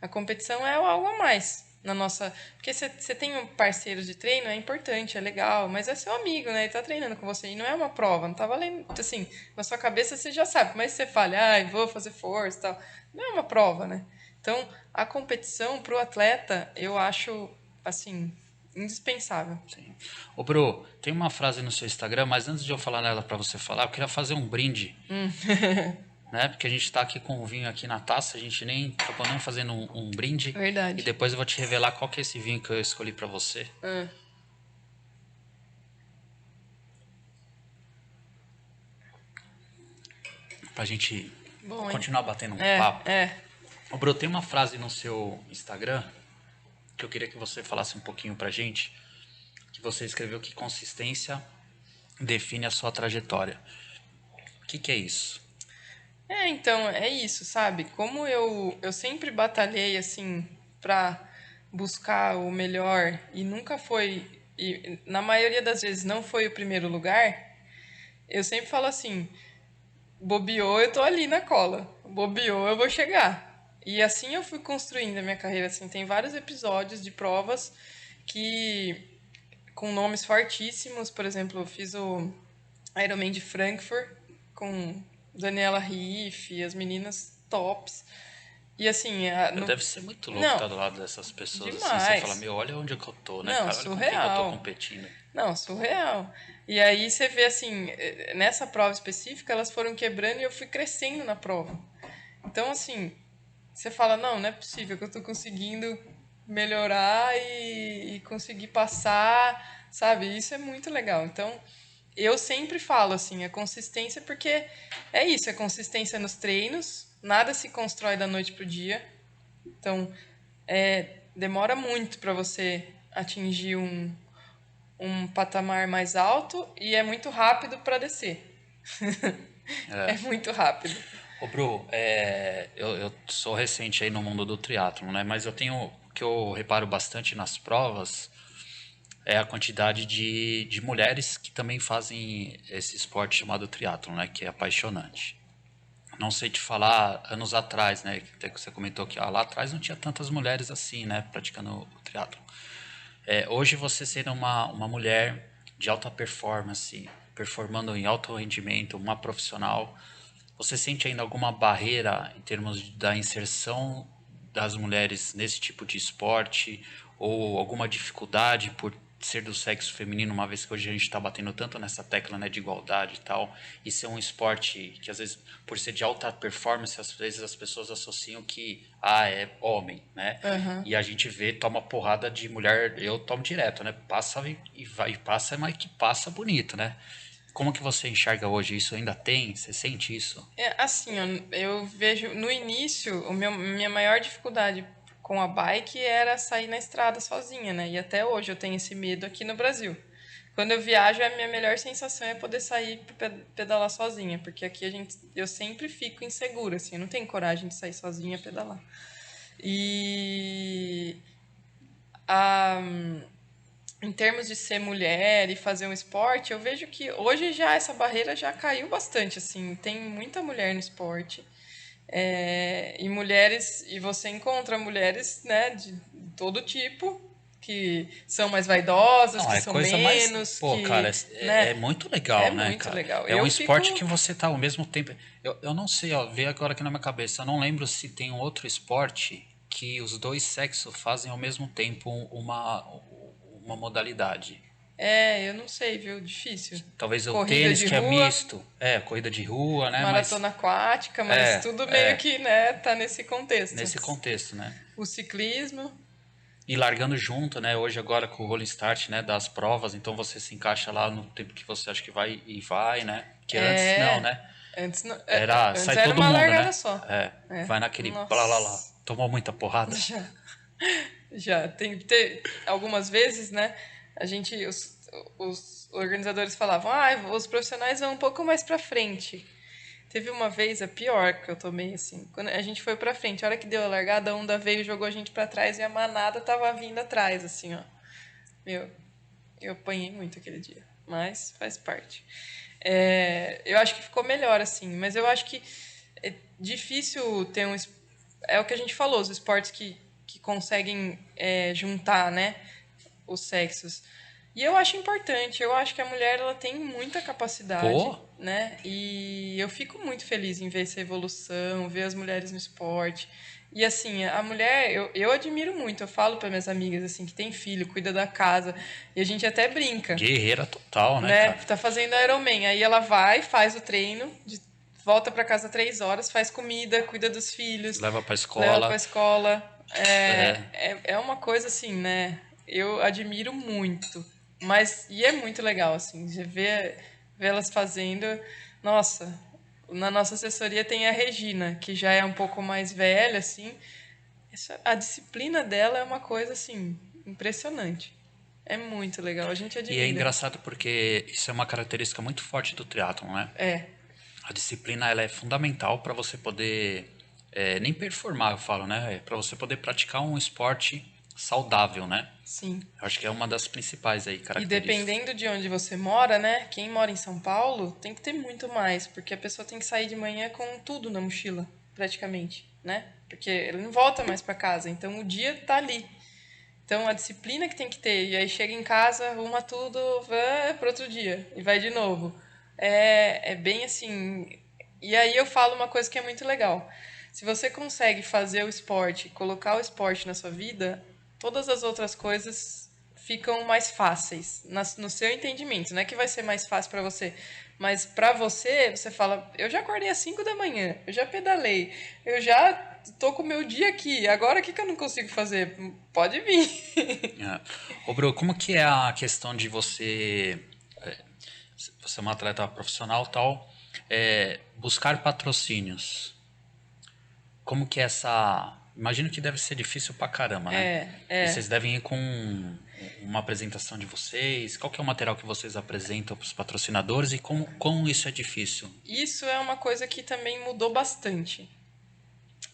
A competição é algo a mais na nossa. Porque você tem um parceiro de treino, é importante, é legal, mas é seu amigo, né? Ele tá treinando com você e não é uma prova, não tá valendo. Assim, na sua cabeça você já sabe, mas você fala, ai, vou fazer força e tal. Não é uma prova, né? Então, a competição pro atleta, eu acho, assim, indispensável. Sim. Ô, Bru, tem uma frase no seu Instagram, mas antes de eu falar nela pra você falar, eu queria fazer um brinde, né? Porque a gente tá aqui com o vinho aqui na taça, a gente nem acabou não fazendo um brinde. E Verdade. depois eu vou te revelar qual que é esse vinho que eu escolhi pra você, Ah, pra gente bom, hein? continuar batendo um É, papo. é. Ô, Bru, tem uma frase no seu Instagram que eu queria que você falasse um pouquinho pra gente, que você escreveu que consistência define a sua trajetória. O que é isso? Então, é isso, sabe? Como eu sempre batalhei, assim, pra buscar o melhor e nunca foi, e na maioria das vezes não foi o primeiro lugar, eu sempre falo assim: bobeou, eu tô ali na cola, bobeou, eu vou chegar. E assim eu fui construindo a minha carreira, assim, tem vários episódios de provas que com nomes fortíssimos, por exemplo, eu fiz o Ironman de Frankfurt com Daniela Riff, as meninas tops. E assim, Deve ser muito louco não, estar do lado dessas pessoas assim. Você fala, demais. meu, olha onde é que eu tô, né, Não, cara? Olha com quem que eu tô surreal. competindo. Não, surreal. E aí você vê assim, nessa prova específica, elas foram quebrando e eu fui crescendo na prova. Então, assim, você fala, não é possível que eu tô conseguindo melhorar e conseguir passar, sabe? Isso é muito legal. Então, eu sempre falo assim, a consistência, porque é isso, é consistência nos treinos, nada se constrói da noite pro dia. Então, demora muito para você atingir um patamar mais alto e é muito rápido para descer. É muito rápido. Ô, Bru, eu sou recente aí no mundo do triatlon, né? Mas eu tenho, o que eu reparo bastante nas provas é a quantidade de mulheres que também fazem esse esporte chamado triatlon, né? Que é apaixonante. Não sei te falar, anos atrás, né? Até que você comentou que lá atrás não tinha tantas mulheres assim, né? Praticando o triatlon. Hoje você sendo uma mulher de alta performance, performando em alto rendimento, uma profissional, você sente ainda alguma barreira em termos da inserção das mulheres nesse tipo de esporte ou alguma dificuldade por ser do sexo feminino, uma vez que hoje a gente está batendo tanto nessa tecla, né, de igualdade e tal, e ser um esporte que às vezes, por ser de alta performance, às vezes as pessoas associam que, é homem, né? Aham. E a gente vê, toma porrada de mulher, eu tomo direto, né? Passa e vai, e passa, mas que passa bonito, né? Como que você enxerga hoje? Isso ainda tem? Você sente isso? É, assim, ó, eu vejo no início, minha maior dificuldade com a bike era sair na estrada sozinha, né? E até hoje eu tenho esse medo aqui no Brasil. Quando eu viajo, a minha melhor sensação é poder sair pedalar sozinha, porque aqui eu sempre fico insegura, assim, eu não tenho coragem de sair sozinha e pedalar. E a, em termos de ser mulher e fazer um esporte, eu vejo que hoje já essa barreira já caiu bastante, assim, tem muita mulher no esporte. E mulheres, e você encontra mulheres, né, de todo tipo, que são mais vaidosas, Não, que é são coisa mais. menos, Pô, cara, que, né, é muito é legal, né, muito cara? legal. É um Eu fico, esporte que você tá ao mesmo tempo. Eu não sei, ó, veio agora aqui na minha cabeça. Eu não lembro se tem um outro esporte que os dois sexos fazem ao mesmo tempo uma modalidade. eu não sei, viu, difícil. Talvez o Corrida tênis, de que é rua, misto. Corrida de rua, né? Mas maratona aquática, mas é, tudo meio é, que, né, tá nesse contexto. nesse contexto, né? O ciclismo, E largando junto, né? Hoje agora com o rolling start, né? Das provas, então você se encaixa lá no tempo que você acha que vai e vai, né? Que antes não, é, né? antes, Sai antes era todo uma mundo, largada né? só. É, É, vai naquele blá blá lá. nossa, Tomou muita porrada? já. Já tem algumas vezes, né? A gente, os organizadores falavam, os profissionais vão um pouco mais pra frente. Teve uma vez, a pior que eu tomei, assim, quando a gente foi pra frente, a hora que deu a largada, a onda veio e jogou a gente pra trás e a manada tava vindo atrás, assim, ó. Meu, eu apanhei muito aquele dia, mas faz parte. Eu acho que ficou melhor, assim, mas eu acho que é difícil ter é o que a gente falou, os esportes que conseguem juntar, né, os sexos. E eu acho importante, eu acho que a mulher ela tem muita capacidade, Pô, né? E eu fico muito feliz em ver essa evolução, ver as mulheres no esporte. E assim, a mulher, eu admiro muito, eu falo para minhas amigas assim que tem filho, cuida da casa, e a gente até brinca, guerreira total, né, né? cara? Tá fazendo Ironman, aí ela vai, faz o treino, volta para casa 3 horas, faz comida, cuida dos filhos, Leva pra leva para escola. escola. É, É uma coisa assim, né? Eu admiro muito, mas e é muito legal assim, de ver elas fazendo. Nossa, na nossa assessoria tem a Regina, que já é um pouco mais velha assim. A disciplina dela é uma coisa assim impressionante. É muito legal, a gente e é admira. engraçado porque isso é uma característica muito forte do triatlon, né? É, A disciplina ela é fundamental para você poder nem performar, eu falo, né? Para você poder praticar um esporte saudável, né? sim. Eu acho que é uma das principais aí E características. dependendo de onde você mora, né? Quem mora em São Paulo tem que ter muito mais, porque a pessoa tem que sair de manhã com tudo na mochila, praticamente, né? Porque ele não volta mais para casa, então o dia tá ali. Então a disciplina que tem que ter, e aí chega em casa, arruma tudo, vai para outro dia e vai de novo. É bem assim. E aí eu falo uma coisa que é muito legal. Se você consegue fazer o esporte, colocar o esporte na sua vida, todas as outras coisas ficam mais fáceis no seu entendimento. Não é que vai ser mais fácil para você, mas para você, você fala: eu já acordei às 5 da manhã, eu já pedalei, eu já tô com o meu dia aqui, agora o que eu não consigo fazer? Pode vir. É. Ô, Bru, como que é a questão de você é uma atleta profissional e tal, buscar patrocínios? Como que é essa... Imagino que deve ser difícil pra caramba, né? E É. vocês devem ir com uma apresentação de vocês. Qual que é o material que vocês apresentam para os patrocinadores e como isso é difícil? Isso é uma coisa que também mudou bastante.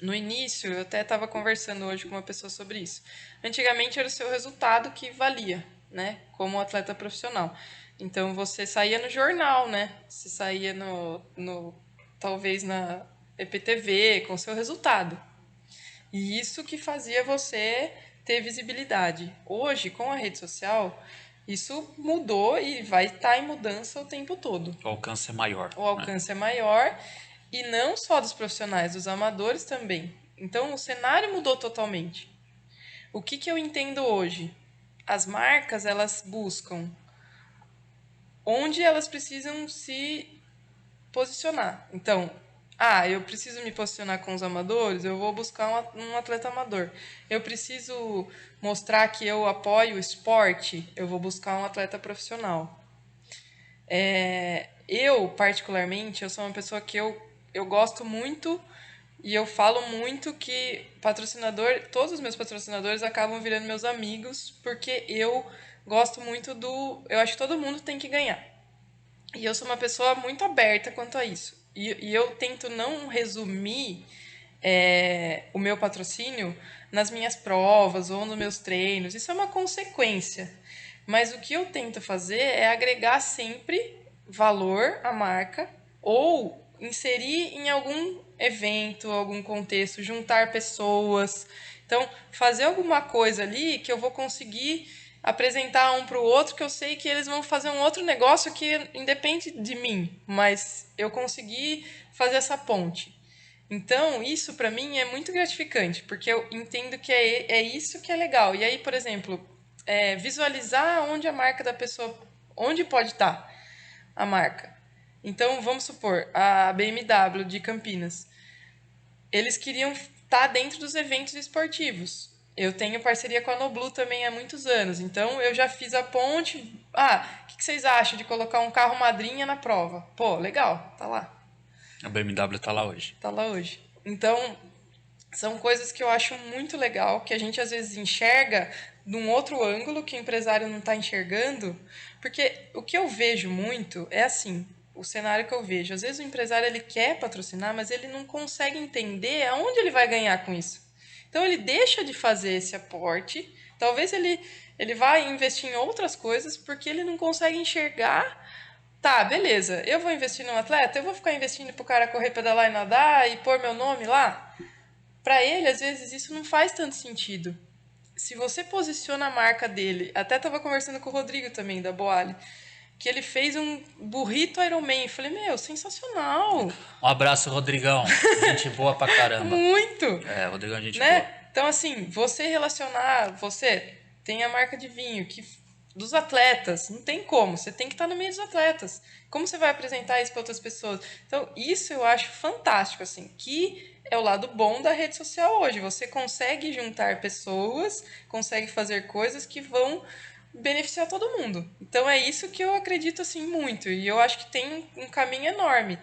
No início, eu até estava conversando hoje com uma pessoa sobre isso. Antigamente era o seu resultado que valia, né? Como atleta profissional. Então você saía no jornal, né? Você saía talvez na EPTV com o seu resultado. E isso que fazia você ter visibilidade. Hoje, com a rede social, isso mudou e vai estar em mudança o tempo todo. O alcance é maior, O né? alcance é maior e não só dos profissionais, dos amadores também. Então, o cenário mudou totalmente. O que eu entendo hoje? as marcas, elas buscam onde elas precisam se posicionar. Então, eu preciso me posicionar com os amadores, eu vou buscar um atleta amador. Eu preciso mostrar que eu apoio o esporte, eu vou buscar um atleta profissional. Eu, particularmente, eu sou uma pessoa que eu gosto muito e eu falo muito que todos os meus patrocinadores acabam virando meus amigos, porque eu gosto muito eu acho que todo mundo tem que ganhar. E eu sou uma pessoa muito aberta quanto a isso. E eu tento não resumir o meu patrocínio nas minhas provas ou nos meus treinos. Isso é uma consequência. Mas o que eu tento fazer é agregar sempre valor à marca ou inserir em algum evento, algum contexto, juntar pessoas. Então, fazer alguma coisa ali que eu vou conseguir apresentar um para o outro, que eu sei que eles vão fazer um outro negócio que independe de mim, mas eu consegui fazer essa ponte. Então, isso para mim é muito gratificante, porque eu entendo que é isso que é legal. E aí, por exemplo, visualizar onde a marca da pessoa, onde pode estar a marca. Então, vamos supor, a BMW de Campinas. Eles queriam estar dentro dos eventos esportivos. Eu tenho parceria com a Noblu também há muitos anos, então eu já fiz a ponte. O que vocês acham de colocar um carro madrinha na prova? Pô, legal, tá lá. A BMW tá lá hoje. Tá lá hoje. Então, são coisas que eu acho muito legal, que a gente às vezes enxerga num outro ângulo que o empresário não está enxergando, porque o que eu vejo muito é assim, o cenário que eu vejo. Às vezes o empresário ele quer patrocinar, mas ele não consegue entender aonde ele vai ganhar com isso. Então ele deixa de fazer esse aporte, talvez ele vá investir em outras coisas porque ele não consegue enxergar. Tá, beleza. Eu vou investir num atleta, eu vou ficar investindo pro cara correr, pedalar e nadar e pôr meu nome lá? Para ele, às vezes, isso não faz tanto sentido. Se você posiciona a marca dele, até estava conversando com o Rodrigo também, da Boali, que ele fez um burrito Ironman. Eu falei, meu, sensacional. Um abraço, Rodrigão. Gente boa pra caramba. Muito. Rodrigão é gente boa. Né? Então, assim, você tem a marca de vinho, que dos atletas, não tem como, você tem que estar no meio dos atletas. Como você vai apresentar isso para outras pessoas? Então, isso eu acho fantástico, assim, que é o lado bom da rede social hoje. Você consegue juntar pessoas, consegue fazer coisas que vão beneficiar todo mundo. Então é isso que eu acredito assim muito e eu acho que tem um caminho enorme.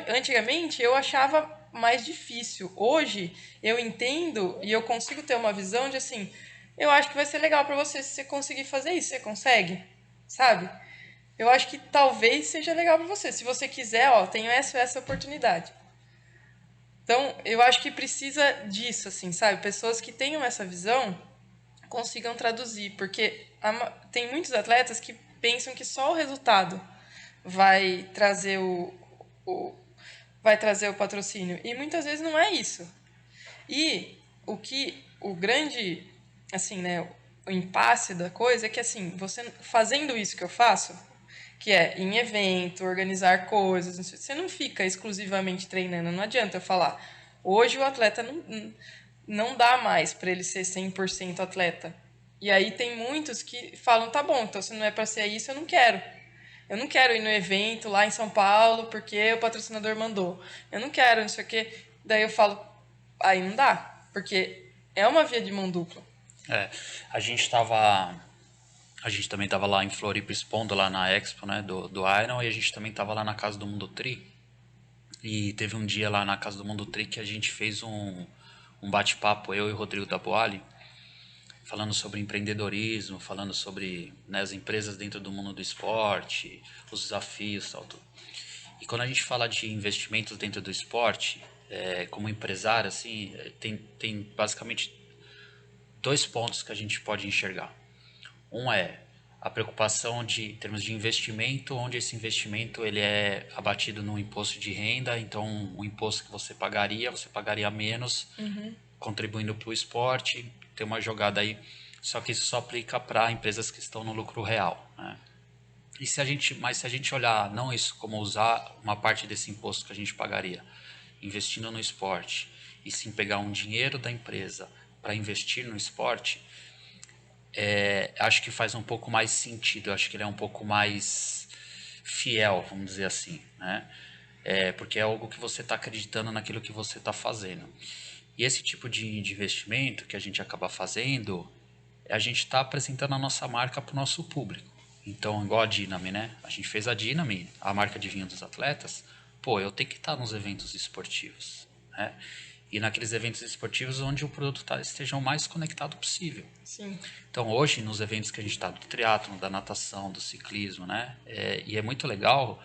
Antigamente eu achava mais difícil. Hoje eu entendo e eu consigo ter uma visão de assim, eu acho que vai ser legal para você se você conseguir fazer isso. Você consegue? Sabe? Eu acho que talvez seja legal para você. Se você quiser, ó, tenho essa oportunidade. Então, eu acho que precisa disso, assim, sabe? Pessoas que tenham essa visão consigam traduzir, porque tem muitos atletas que pensam que só o resultado vai trazer o vai trazer o patrocínio e muitas vezes não é isso. E o grande assim, né, o impasse da coisa é que assim, você fazendo isso que eu faço, que é em evento, organizar coisas, você não fica exclusivamente treinando, não adianta eu falar. Hoje o atleta não dá mais para ele ser 100% atleta. E aí tem muitos que falam, tá bom, então se não é para ser isso, eu não quero. Eu não quero ir no evento lá em São Paulo porque o patrocinador mandou. Eu não quero, não sei o quê. Daí eu falo, aí não dá, porque é uma via de mão dupla. A gente tava. A gente também tava lá em Floripa expondo lá na Expo, né, do Iron, e a gente também tava lá na Casa do Mundo Tri. E teve um dia lá na Casa do Mundo Tri que a gente fez um bate-papo, eu e o Rodrigo da Boali, falando sobre empreendedorismo, falando sobre, né, as empresas dentro do mundo do esporte, os desafios, tal, tudo. E quando a gente fala de investimentos dentro do esporte, como empresário, assim, tem basicamente dois pontos que a gente pode enxergar. Um é a preocupação em termos de investimento, onde esse investimento ele é abatido no imposto de renda, então o imposto que você pagaria menos, contribuindo para o esporte, tem uma jogada aí, só que isso só aplica para empresas que estão no lucro real, né? Mas se a gente olhar não isso como usar uma parte desse imposto que a gente pagaria investindo no esporte, e sim pegar um dinheiro da empresa para investir no esporte, acho que faz um pouco mais sentido, acho que ele é um pouco mais fiel, vamos dizer assim, né? Porque é algo que você está acreditando naquilo que você está fazendo. E esse tipo de investimento que a gente acaba fazendo, a gente está apresentando a nossa marca para o nosso público. Então, igual a Dinami, né? A gente fez a Dinami, a marca de vinho dos atletas. Pô, eu tenho que estar nos eventos esportivos, né? E naqueles eventos esportivos onde o produto esteja o mais conectado possível. Sim. Então, hoje, nos eventos que a gente está, do triatlon, da natação, do ciclismo, né? E é muito legal,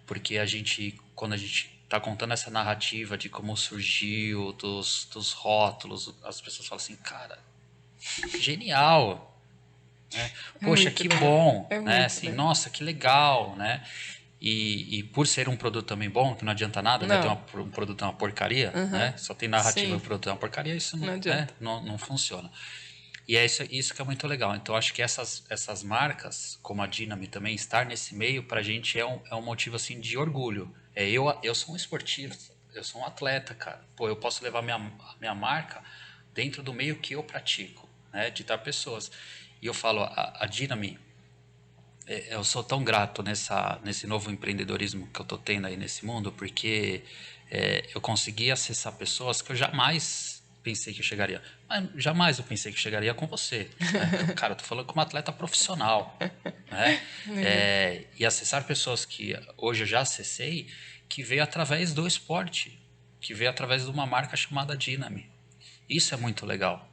porque quando a gente está contando essa narrativa de como surgiu, dos rótulos, as pessoas falam assim, cara, genial, né? É Poxa, muito que legal. bom, É né? muito Assim, legal. nossa, que legal, né? E por ser um produto também bom, que não adianta nada, né? Não. Um produto é uma porcaria, Aham. né? Só tem narrativa e o Sim. produto é uma porcaria, isso Não não, né? adianta. Não funciona. E é isso que é muito legal. Então, acho que essas marcas, como a Dinami também, estar nesse meio, pra gente é um motivo, assim, de orgulho. Eu sou um esportista, eu sou um atleta, cara. Pô, eu posso levar minha marca dentro do meio que eu pratico, né? De dar pessoas. E eu falo, a Dinami, eu sou tão grato nesse novo empreendedorismo que eu tô tendo aí nesse mundo, porque eu consegui acessar pessoas que eu jamais pensei que eu chegaria. Mas jamais eu pensei que chegaria com você, né? Cara, eu tô falando como atleta profissional, né? Legal. E acessar pessoas que hoje eu já acessei, que veio através do esporte, que veio através de uma marca chamada Dinami. Isso é muito legal,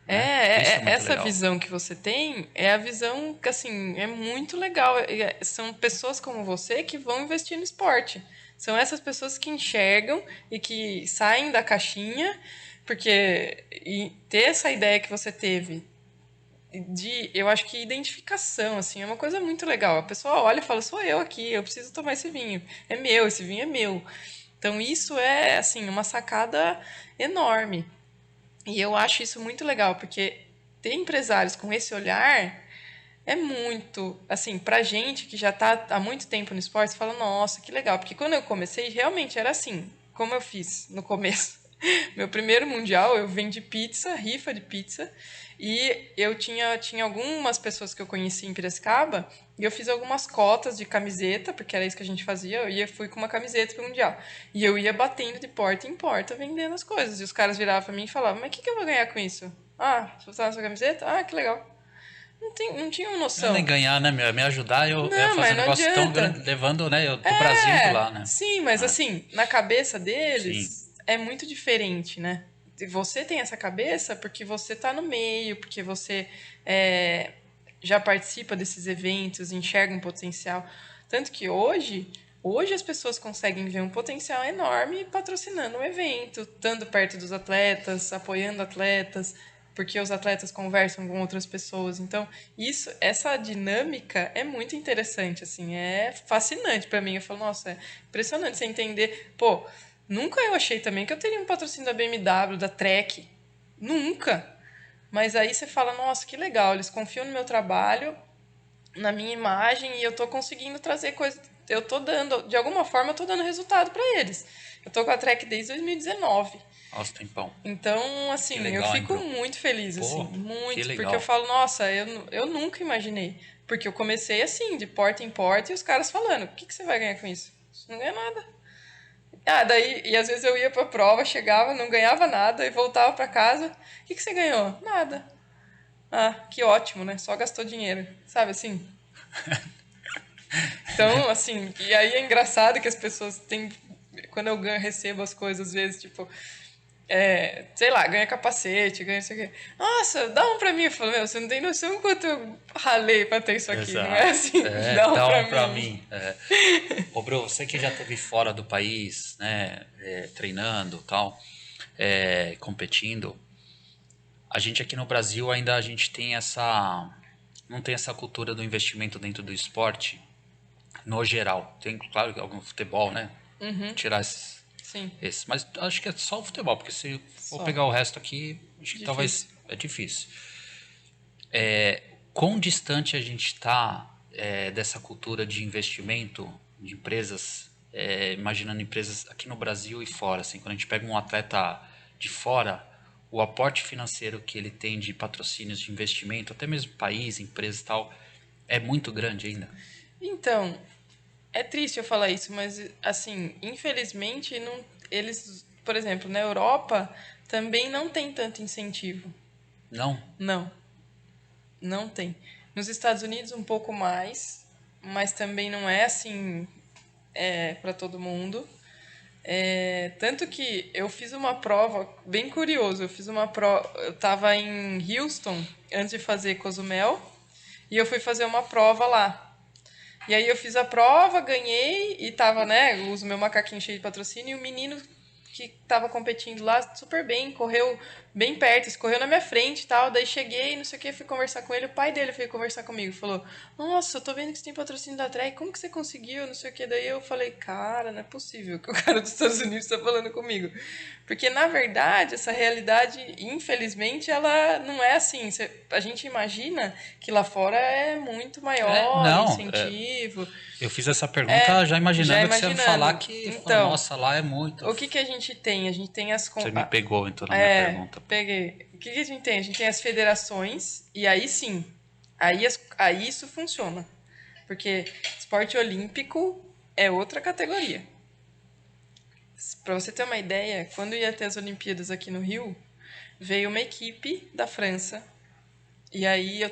né? Isso é muito Essa legal. visão que você tem é a visão que, assim, é muito legal. São pessoas como você que vão investir no esporte. São essas pessoas que enxergam e que saem da caixinha, porque e ter essa ideia que você teve eu acho que identificação, assim, é uma coisa muito legal. A pessoa olha e fala, sou eu aqui, eu preciso tomar esse vinho. É meu, esse vinho é meu. Então isso é, assim, uma sacada enorme. E eu acho isso muito legal, porque ter empresários com esse olhar é muito, assim, pra gente que já tá há muito tempo no esporte, você fala, nossa, que legal. Porque quando eu comecei, realmente era assim, como eu fiz no começo. Meu primeiro mundial, eu vendi pizza, rifa de pizza, e eu tinha algumas pessoas que eu conheci em Piracicaba, e eu fiz algumas cotas de camiseta, porque era isso que a gente fazia, fui com uma camiseta pro mundial. E eu ia batendo de porta em porta, vendendo as coisas. E os caras viravam pra mim e falavam, mas o que eu vou ganhar com isso? Ah, você tá na sua camiseta? Ah, que legal. Não tinham Não é nem noção. ganhar, né, meu? É me ajudar eu Não, fazer mas um não negócio tão grande, adianta. levando, né, do Brasil lá, né? Sim, mas É, assim, na cabeça sim, deles é muito diferente, né? E você tem essa cabeça porque você tá no meio, porque você é, já participa desses eventos, enxerga um potencial. Tanto que hoje as pessoas conseguem ver um potencial enorme patrocinando um evento, estando perto dos atletas, apoiando atletas, porque os atletas conversam com outras pessoas. Então, essa dinâmica é muito interessante, assim, é fascinante para mim. Eu falo, nossa, é impressionante você entender. Pô, nunca eu achei também que eu teria um patrocínio da BMW, da Trek. Nunca. Mas aí você fala, nossa, que legal, eles confiam no meu trabalho, na minha imagem e eu tô conseguindo trazer coisa. Eu tô dando, de alguma forma, eu tô dando resultado para eles. Eu tô com a Trek desde 2019. nossa, tempão. Então, Que assim, eu legal, hein, fico Bru? muito feliz, assim, Pô, que muito, porque eu legal. falo, nossa, eu nunca imaginei. Porque eu comecei assim, de porta em porta, e os caras falando, o que, que você vai ganhar com isso? Você não ganha nada. Ah, daí, e às vezes eu ia pra prova, chegava, não ganhava nada, e voltava pra casa, o que, que você ganhou? Nada. Ah, que ótimo, né? Só gastou dinheiro, sabe assim? Então, assim, e aí é engraçado que as pessoas têm. Quando eu recebo as coisas, às vezes, tipo, sei lá, ganha capacete, ganha isso aqui. Nossa, dá um pra mim. Eu falo, meu, você não tem noção quanto eu ralei pra ter isso aqui. Não é Exato. assim, dá um Dá pra um pra mim. mim. Ô, Bru, você que já esteve fora do país, né, treinando tal, competindo, a gente aqui no Brasil ainda a gente tem não tem essa cultura do investimento dentro do esporte no geral. Tem, claro, algum futebol, né? Tirar Sim, mas acho que é só o futebol, porque se for só. pegar o resto aqui, acho que Difícil. talvez é difícil. Quão distante a gente está dessa cultura de investimento de empresas, imaginando empresas aqui no Brasil e fora, assim, quando a gente pega um atleta de fora, o aporte financeiro que ele tem de patrocínios de investimento, até mesmo país, empresa e tal, é muito grande ainda? Então, é triste eu falar isso, mas assim, infelizmente, não, eles, por exemplo, na Europa também não tem tanto incentivo. Não? Não, não tem. Nos Estados Unidos um pouco mais, mas também não é assim para todo mundo. Tanto que eu fiz uma prova, bem curioso, eu fiz uma prova, eu estava em Houston antes de fazer Cozumel e eu fui fazer uma prova lá. E aí eu fiz a prova, ganhei e tava, né, uso meu macaquinho cheio de patrocínio e o menino que tava competindo lá super bem, correu bem perto, escorreu na minha frente e tal. Daí cheguei, não sei o que, fui conversar com ele. O pai dele veio conversar comigo, falou: Nossa, eu tô vendo que você tem patrocínio da Trek, como que você conseguiu? Não sei o que. Daí eu falei: Cara, não é possível que o cara dos Estados Unidos tá falando comigo. Porque na verdade, essa realidade, infelizmente, ela não é assim. A gente imagina que lá fora é muito maior o Não. incentivo. Eu fiz essa pergunta já Já imaginando que você ia falar imaginando. que, Então, nossa, lá é muito. o que que a gente tem? A gente tem as... Você me pegou, então, na minha pergunta. Peguei. O que que a gente tem? A gente tem as federações, e aí sim, aí isso funciona. Porque esporte olímpico é outra categoria. Para você ter uma ideia, quando ia ter as Olimpíadas aqui no Rio, veio uma equipe da França, e aí eu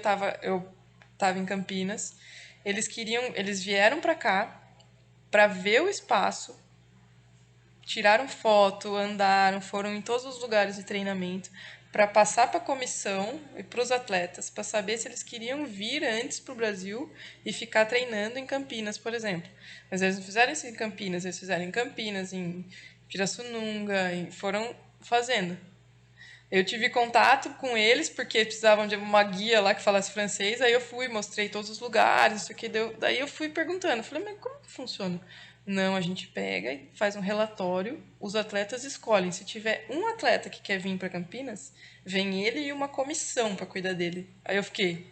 tava em Campinas, eles vieram para cá para ver o espaço, tiraram foto, andaram, foram em todos os lugares de treinamento para passar para a comissão e para os atletas para saber se eles queriam vir antes para o Brasil e ficar treinando em Campinas, por exemplo. Mas eles não fizeram isso em Campinas, eles fizeram em Campinas, em Pirassununga, foram fazendo. Eu tive contato com eles porque precisavam de uma guia lá que falasse francês. Aí eu fui, mostrei todos os lugares, isso aqui deu. Daí eu fui perguntando, falei, mas como que funciona? Não, a gente pega e faz um relatório, os atletas escolhem. Se tiver um atleta que quer vir para Campinas, vem ele e uma comissão para cuidar dele. Aí eu fiquei,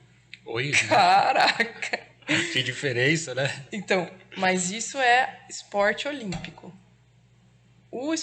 Oi, caraca! que diferença, né? Então, mas isso é esporte olímpico. O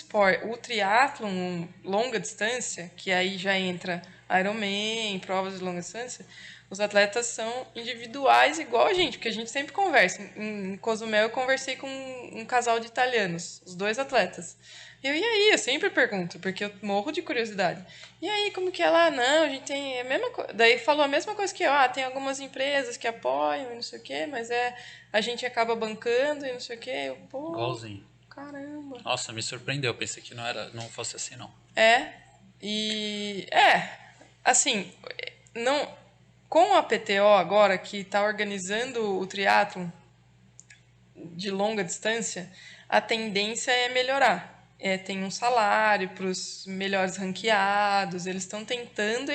triatlon longa distância, que aí já entra Ironman, provas de longa distância, os atletas são individuais igual a gente, porque a gente sempre conversa. Em Cozumel eu conversei com um casal de italianos, os dois atletas. E aí? Eu sempre pergunto, porque eu morro de curiosidade. E aí, como que é lá? Não, a gente tem a mesma coisa. Daí falou a mesma coisa que eu. Tem algumas empresas que apoiam e não sei o quê, mas a gente acaba bancando e não sei o quê. Eu, pô, Igualzinho. caramba. Nossa, me surpreendeu. Pensei que não fosse assim, não. Assim, não, com a PTO agora que está organizando o triatlon de longa distância, a tendência é melhorar. Tem um salário para os melhores ranqueados, eles estão tentando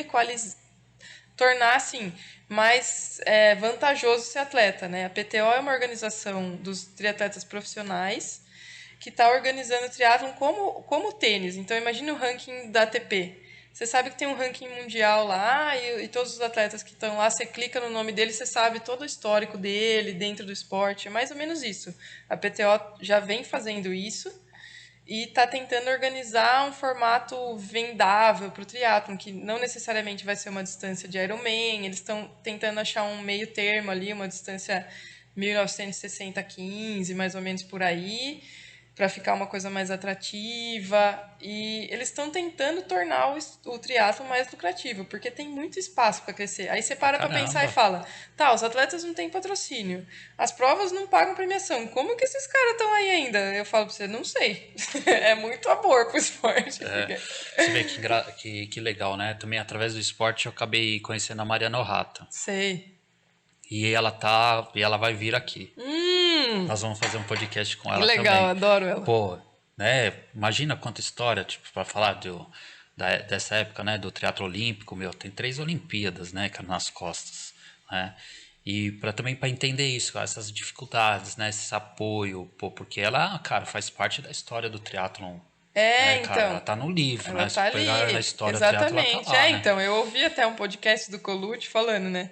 tornar assim mais vantajoso ser atleta, né? A PTO é uma organização dos triatletas profissionais que está organizando o triatlon como tênis. Então, imagine o ranking da ATP. Você sabe que tem um ranking mundial lá e todos os atletas que estão lá, você clica no nome dele, você sabe todo o histórico dele dentro do esporte. É mais ou menos isso. A PTO já vem fazendo isso e está tentando organizar um formato vendável para o triatlon, que não necessariamente vai ser uma distância de Ironman. Eles estão tentando achar um meio termo ali, uma distância 1960-15, mais ou menos por aí, para ficar uma coisa mais atrativa. E eles estão tentando tornar o triatlo mais lucrativo, porque tem muito espaço para crescer. Aí você para pensar e Caramba. fala, tá, os atletas não têm patrocínio, as provas não pagam premiação, como que esses caras estão aí ainda? Eu falo para você, não sei. É muito amor pro esporte. Você vê que legal, né? Também através do esporte eu acabei conhecendo a Mariana Ohata. Sei. E ela vai vir aqui. Nós vamos fazer um podcast com Que ela legal, também. adoro ela. Pô, né? Imagina quanta história, tipo, para falar dessa época, né? Do teatro olímpico, meu, tem 3 Olimpíadas, né? Cara, nas costas, né? E também para entender isso, essas dificuldades, né? Esse apoio, pô, porque ela, cara, faz parte da hisora do triatlon. Né, cara, Então. ela tá no livro, Ela né? Se tá pegar ali. na história do triatlo, ela tá Exatamente. lá, né? Então, eu ouvi até um podcast do Colucci falando, né?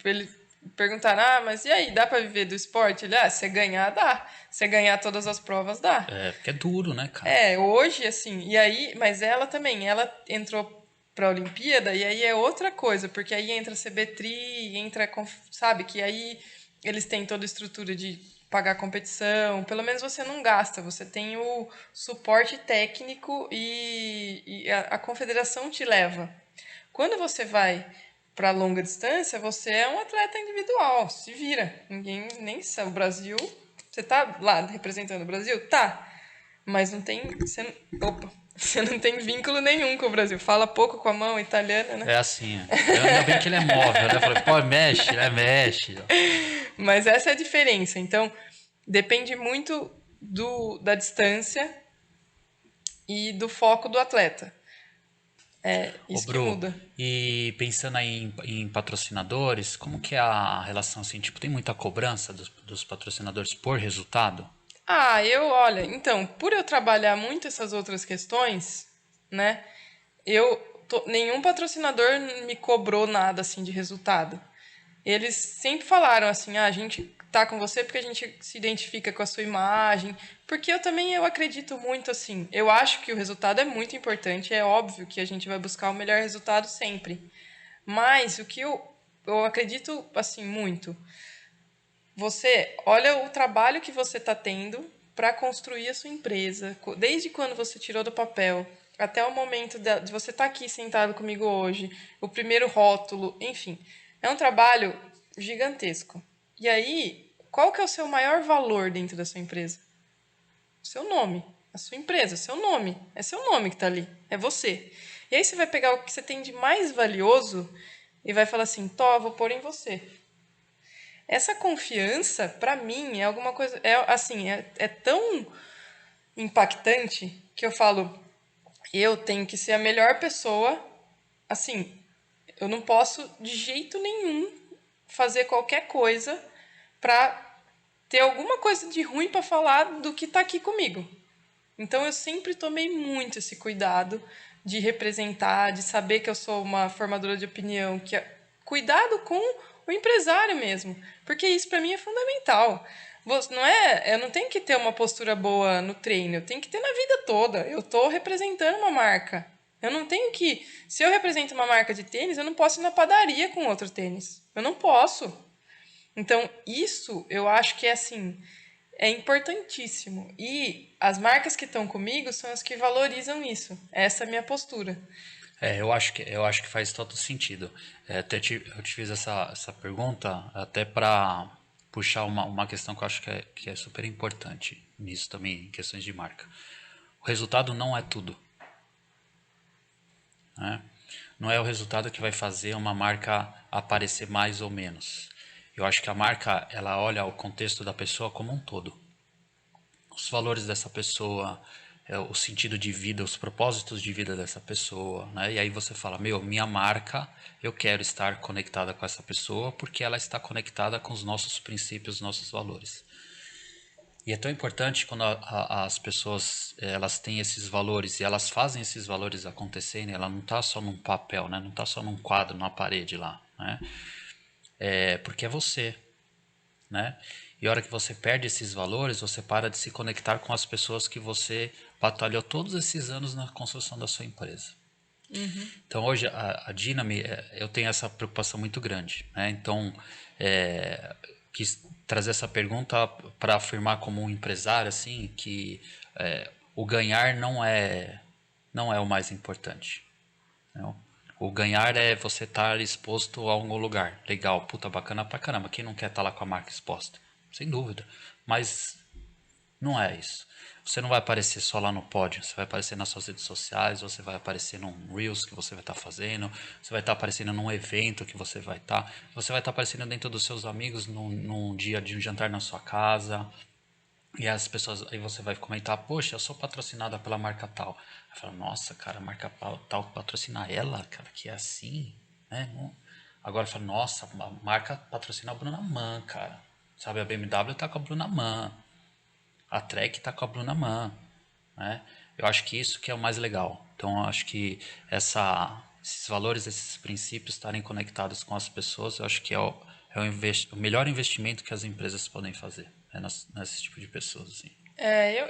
Ele perguntaram, mas e aí, dá pra viver do esporte? Ele, se você ganhar, dá. Se você ganhar todas as provas, dá. Porque é duro, né, cara? Hoje, assim, e aí, mas ela também, ela entrou pra Olimpíada, e aí é outra coisa, porque aí entra CBTRI, sabe, que aí eles têm toda a estrutura de pagar competição, pelo menos você não gasta, você tem o suporte técnico e a confederação te leva. Quando você vai para longa distância, você é um atleta individual, se vira. Ninguém nem sabe. O Brasil, você tá lá representando o Brasil? Tá. Mas não tem. Você não tem vínculo nenhum com o Brasil. Fala pouco com a mão italiana, né? É assim. Ainda bem que ele é móvel, né? Eu falei, pô, mexe, né? Mexe. Mas essa é a diferença. Então, depende muito da distância e do foco do atleta. É Ô, isso que Bru, muda. e pensando aí em patrocinadores, como que é a relação assim? Tipo, tem muita cobrança dos patrocinadores por resultado? Olha, então, por eu trabalhar muito essas outras questões, né? Nenhum patrocinador me cobrou nada assim de resultado. Eles sempre falaram assim: a gente tá com você porque a gente se identifica com a sua imagem, porque eu acredito muito assim. Eu acho que o resultado é muito importante, é óbvio que a gente vai buscar o melhor resultado sempre. Mas o que eu acredito assim muito, você olha o trabalho que você está tendo para construir a sua empresa, desde quando você tirou do papel até o momento de você estar aqui sentado comigo hoje, o primeiro rótulo, enfim, é um trabalho gigantesco. E aí, qual que é o seu maior valor dentro da sua empresa? O seu nome, a sua empresa, seu nome. É seu nome que está ali, é você. E aí você vai pegar o que você tem de mais valioso e vai falar assim, Tó, vou pôr em você. Essa confiança, para mim, é alguma coisa. É tão impactante que eu falo, eu tenho que ser a melhor pessoa. Assim, eu não posso de jeito nenhum fazer qualquer coisa para ter alguma coisa de ruim para falar do que tá aqui comigo. Então eu sempre tomei muito esse cuidado de representar, de saber que eu sou uma formadora de opinião, cuidado com o empresário mesmo, porque isso para mim é fundamental. Não é, eu não tenho que ter uma postura boa no treino, eu tenho que ter na vida toda. Eu estou representando uma marca. Eu não tenho que, se eu represento uma marca de tênis, eu não posso ir na padaria com outro tênis. Eu não posso. Então, isso eu acho que é assim, é importantíssimo. E as marcas que estão comigo são as que valorizam isso. Essa é a minha postura. Eu acho que faz todo sentido. Eu te fiz essa pergunta até para puxar uma questão que eu acho que é super importante nisso também, em questões de marca. O resultado não é tudo, né? Não é o resultado que vai fazer uma marca aparecer mais ou menos. Eu acho que a marca, ela olha o contexto da pessoa como um todo. Os valores dessa pessoa, o sentido de vida, os propósitos de vida dessa pessoa, né? E aí você fala, minha marca, eu quero estar conectada com essa pessoa porque ela está conectada com os nossos princípios, nossos valores. E é tão importante quando as pessoas elas têm esses valores e elas fazem esses valores acontecerem, ela não está só num papel, né? Não está só num quadro, numa parede lá, né? Porque é você, né? E a hora que você perde esses valores, você para de se conectar com as pessoas que você batalhou todos esses anos na construção da sua empresa. Uhum. Então hoje a Dynami, eu tenho essa preocupação muito grande, né? Então quis trazer essa pergunta para afirmar como um empresário assim que o ganhar não é o mais importante. Não? O ganhar é você estar exposto a algum lugar. Legal, puta, bacana pra caramba. Quem não quer estar lá com a marca exposta? Sem dúvida. Mas não é isso. Você não vai aparecer só lá no pódio. Você vai aparecer nas suas redes sociais, você vai aparecer num Reels que você vai estar fazendo, você vai estar aparecendo num evento que você vai estar. Você vai estar aparecendo dentro dos seus amigos num dia de um jantar na sua casa. E as pessoas, aí você vai comentar, poxa, eu sou patrocinada pela marca tal. Aí fala, nossa, cara, a marca tal patrocina ela, cara, que é assim, né? Agora fala, nossa, a marca patrocina a Bruna Man, cara. Sabe, a BMW tá com a Bruna Man, a Trek tá com a Bruna Man, né? Eu acho que isso que é o mais legal. Então, eu acho que esses valores, esses princípios estarem conectados com as pessoas, eu acho que é o melhor investimento que as empresas podem fazer. É nesse tipo de pessoas, assim.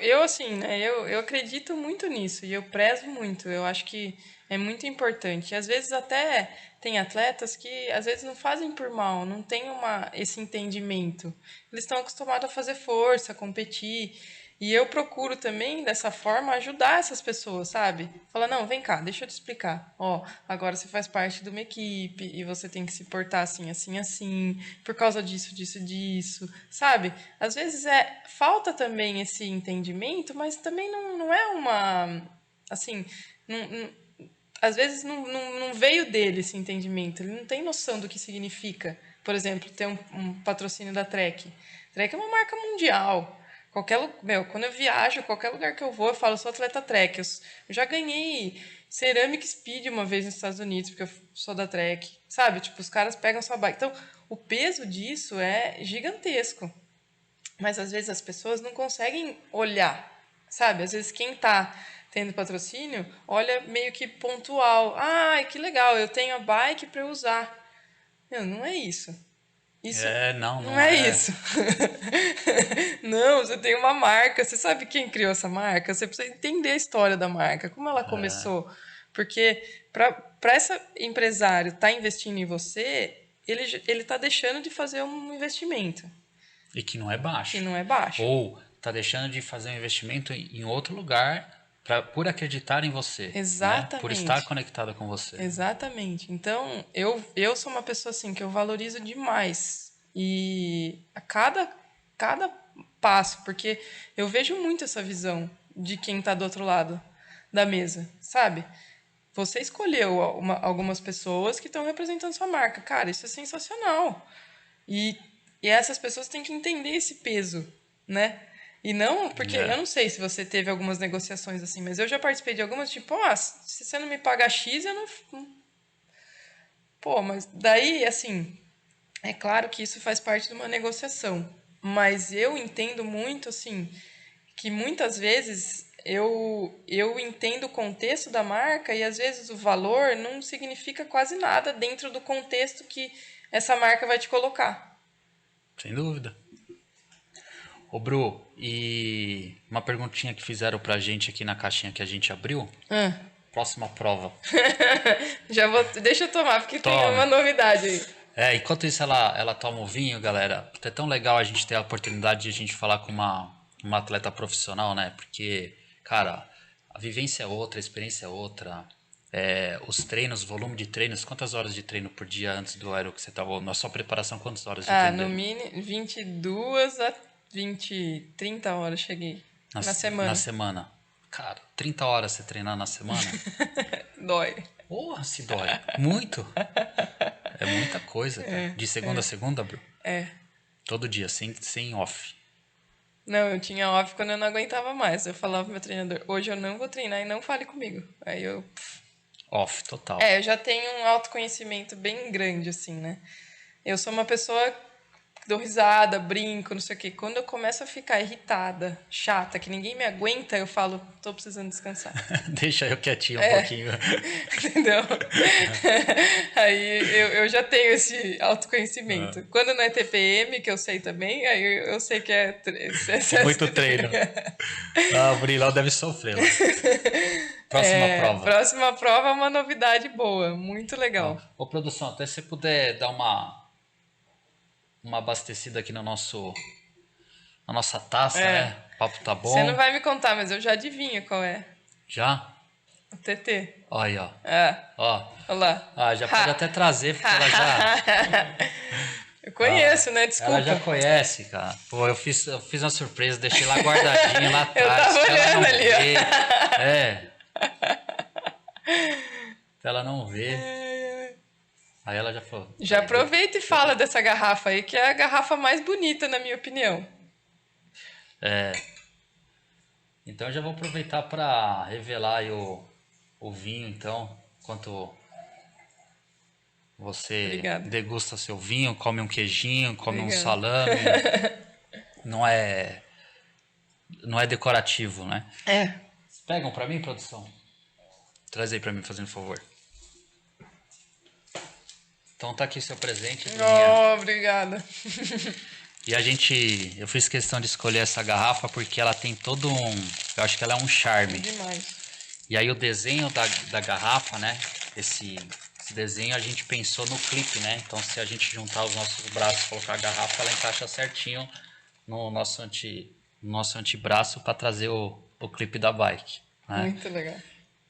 Eu assim, né, eu acredito muito nisso e eu prezo muito. Eu acho que é muito importante. E às vezes até tem atletas que às vezes não fazem por mal, não tem esse entendimento. Eles estão acostumados a fazer força, a competir. E eu procuro também, dessa forma, ajudar essas pessoas, sabe? Fala, não, vem cá, deixa eu te explicar. Ó, agora você faz parte de uma equipe e você tem que se portar assim, assim, assim, por causa disso, disso, disso, sabe? Às vezes falta também esse entendimento, mas também não é uma, assim, às vezes não veio dele esse entendimento, ele não tem noção do que significa. Por exemplo, ter um patrocínio da Trek. Trek é uma marca mundial. Quando eu viajo, qualquer lugar que eu vou, eu falo, eu sou atleta Trek. Eu já ganhei Ceramic Speed uma vez nos Estados Unidos, porque eu sou da Trek. Sabe? Tipo, os caras pegam sua bike. Então, o peso disso é gigantesco. Mas às vezes as pessoas não conseguem olhar, sabe? Às vezes quem tá tendo patrocínio olha meio que pontual. Ah, que legal, eu tenho a bike para usar. Não é isso. Isso Não, não não é é. isso. Não, você tem uma marca, você sabe quem criou essa marca, você precisa entender a história da marca, como ela começou. Porque para esse empresário estar investindo em você, ele está deixando de fazer um investimento, E que não é que baixo. não é baixo. Ou tá deixando de fazer um investimento em outro lugar por acreditar em você, né? Por estar Exatamente. conectado com você. Exatamente. Então, eu sou uma pessoa assim que eu valorizo demais. E a cada passo, porque eu vejo muito essa visão de quem está do outro lado da mesa, sabe? Você escolheu algumas pessoas que estão representando sua marca. Cara, isso é sensacional. E, e essas pessoas têm que entender esse peso, né? E não, porque eu É. não sei se você teve algumas negociações assim, mas eu já participei de algumas, tipo, ah, se você não me pagar X, eu não. Pô, mas daí, assim, é claro que isso faz parte de uma negociação. Mas eu entendo muito, assim, que muitas vezes eu entendo o contexto da marca e às vezes o valor não significa quase nada dentro do contexto que essa marca vai te colocar. Sem dúvida. Ô, Bru, e uma perguntinha que fizeram pra gente aqui na caixinha que a gente abriu. Ah. Próxima prova. Já vou. Deixa eu tomar, porque tem Tome. uma novidade aí. Enquanto isso ela toma o vinho, galera. É tão legal a gente ter a oportunidade de a gente falar com uma atleta profissional, né? Porque, cara, a vivência é outra, a experiência é outra. Os treinos, volume de treinos, quantas horas de treino por dia antes do aero que você tava? Na sua preparação, quantas horas de treino No deu? mínimo 22 a 30 horas cheguei. Na Na semana. semana. Cara, 30 horas você treinar na semana? Dói. Porra, se dói. Muito. É muita coisa, cara. De segunda a segunda, Bru? É. Todo dia, sem off. Não, eu tinha off quando eu não aguentava mais. Eu falava pro meu treinador, hoje eu não vou treinar e não fale comigo. Aí eu. Off, total. Eu já tenho um autoconhecimento bem grande, assim, né? Eu sou uma pessoa que dou risada, brinco, não sei o quê. Quando eu começo a ficar irritada, chata, que ninguém me aguenta, eu falo, tô precisando descansar. Deixa eu quietinho um pouquinho. Entendeu? Aí eu já tenho esse autoconhecimento. Quando não é TPM, que eu sei também, aí eu sei que é. Muito treino. O Brilão deve sofrer lá. Próxima prova. Próxima prova é uma novidade boa, muito legal. Ô, produção, até se você puder dar uma abastecida aqui no na nossa taça, né? O papo tá bom. Você não vai me contar, mas eu já adivinho qual é. Já? O TT. Olha aí, ó. Olha lá. Já pode até trazer, porque ela já. Eu conheço, né? Desculpa. Ela já conhece, cara. Pô, eu fiz uma surpresa, deixei lá guardadinho lá atrás. Eu tava pra ela não olhando ali, ó. ver. Pra ela não ver. Aí ela já falou. Já aproveita e fala dessa garrafa aí, que é a garrafa mais bonita, na minha opinião. Então eu já vou aproveitar para revelar aí o vinho, então, enquanto você Obrigada. degusta seu vinho, come um queijinho, come um Obrigada. salame. Não é decorativo, né? Pegam para mim, produção? Traz aí para mim, fazendo favor. Então tá aqui seu presente, Bruninha. Oh, obrigada. E eu fiz questão de escolher essa garrafa porque ela tem todo eu acho que ela é um charme. Demais. E aí o desenho da garrafa, né? Esse desenho a gente pensou no clipe, né? Então se a gente juntar os nossos braços e colocar a garrafa, ela encaixa certinho no nosso antebraço para trazer o clipe da bike, né? Muito legal.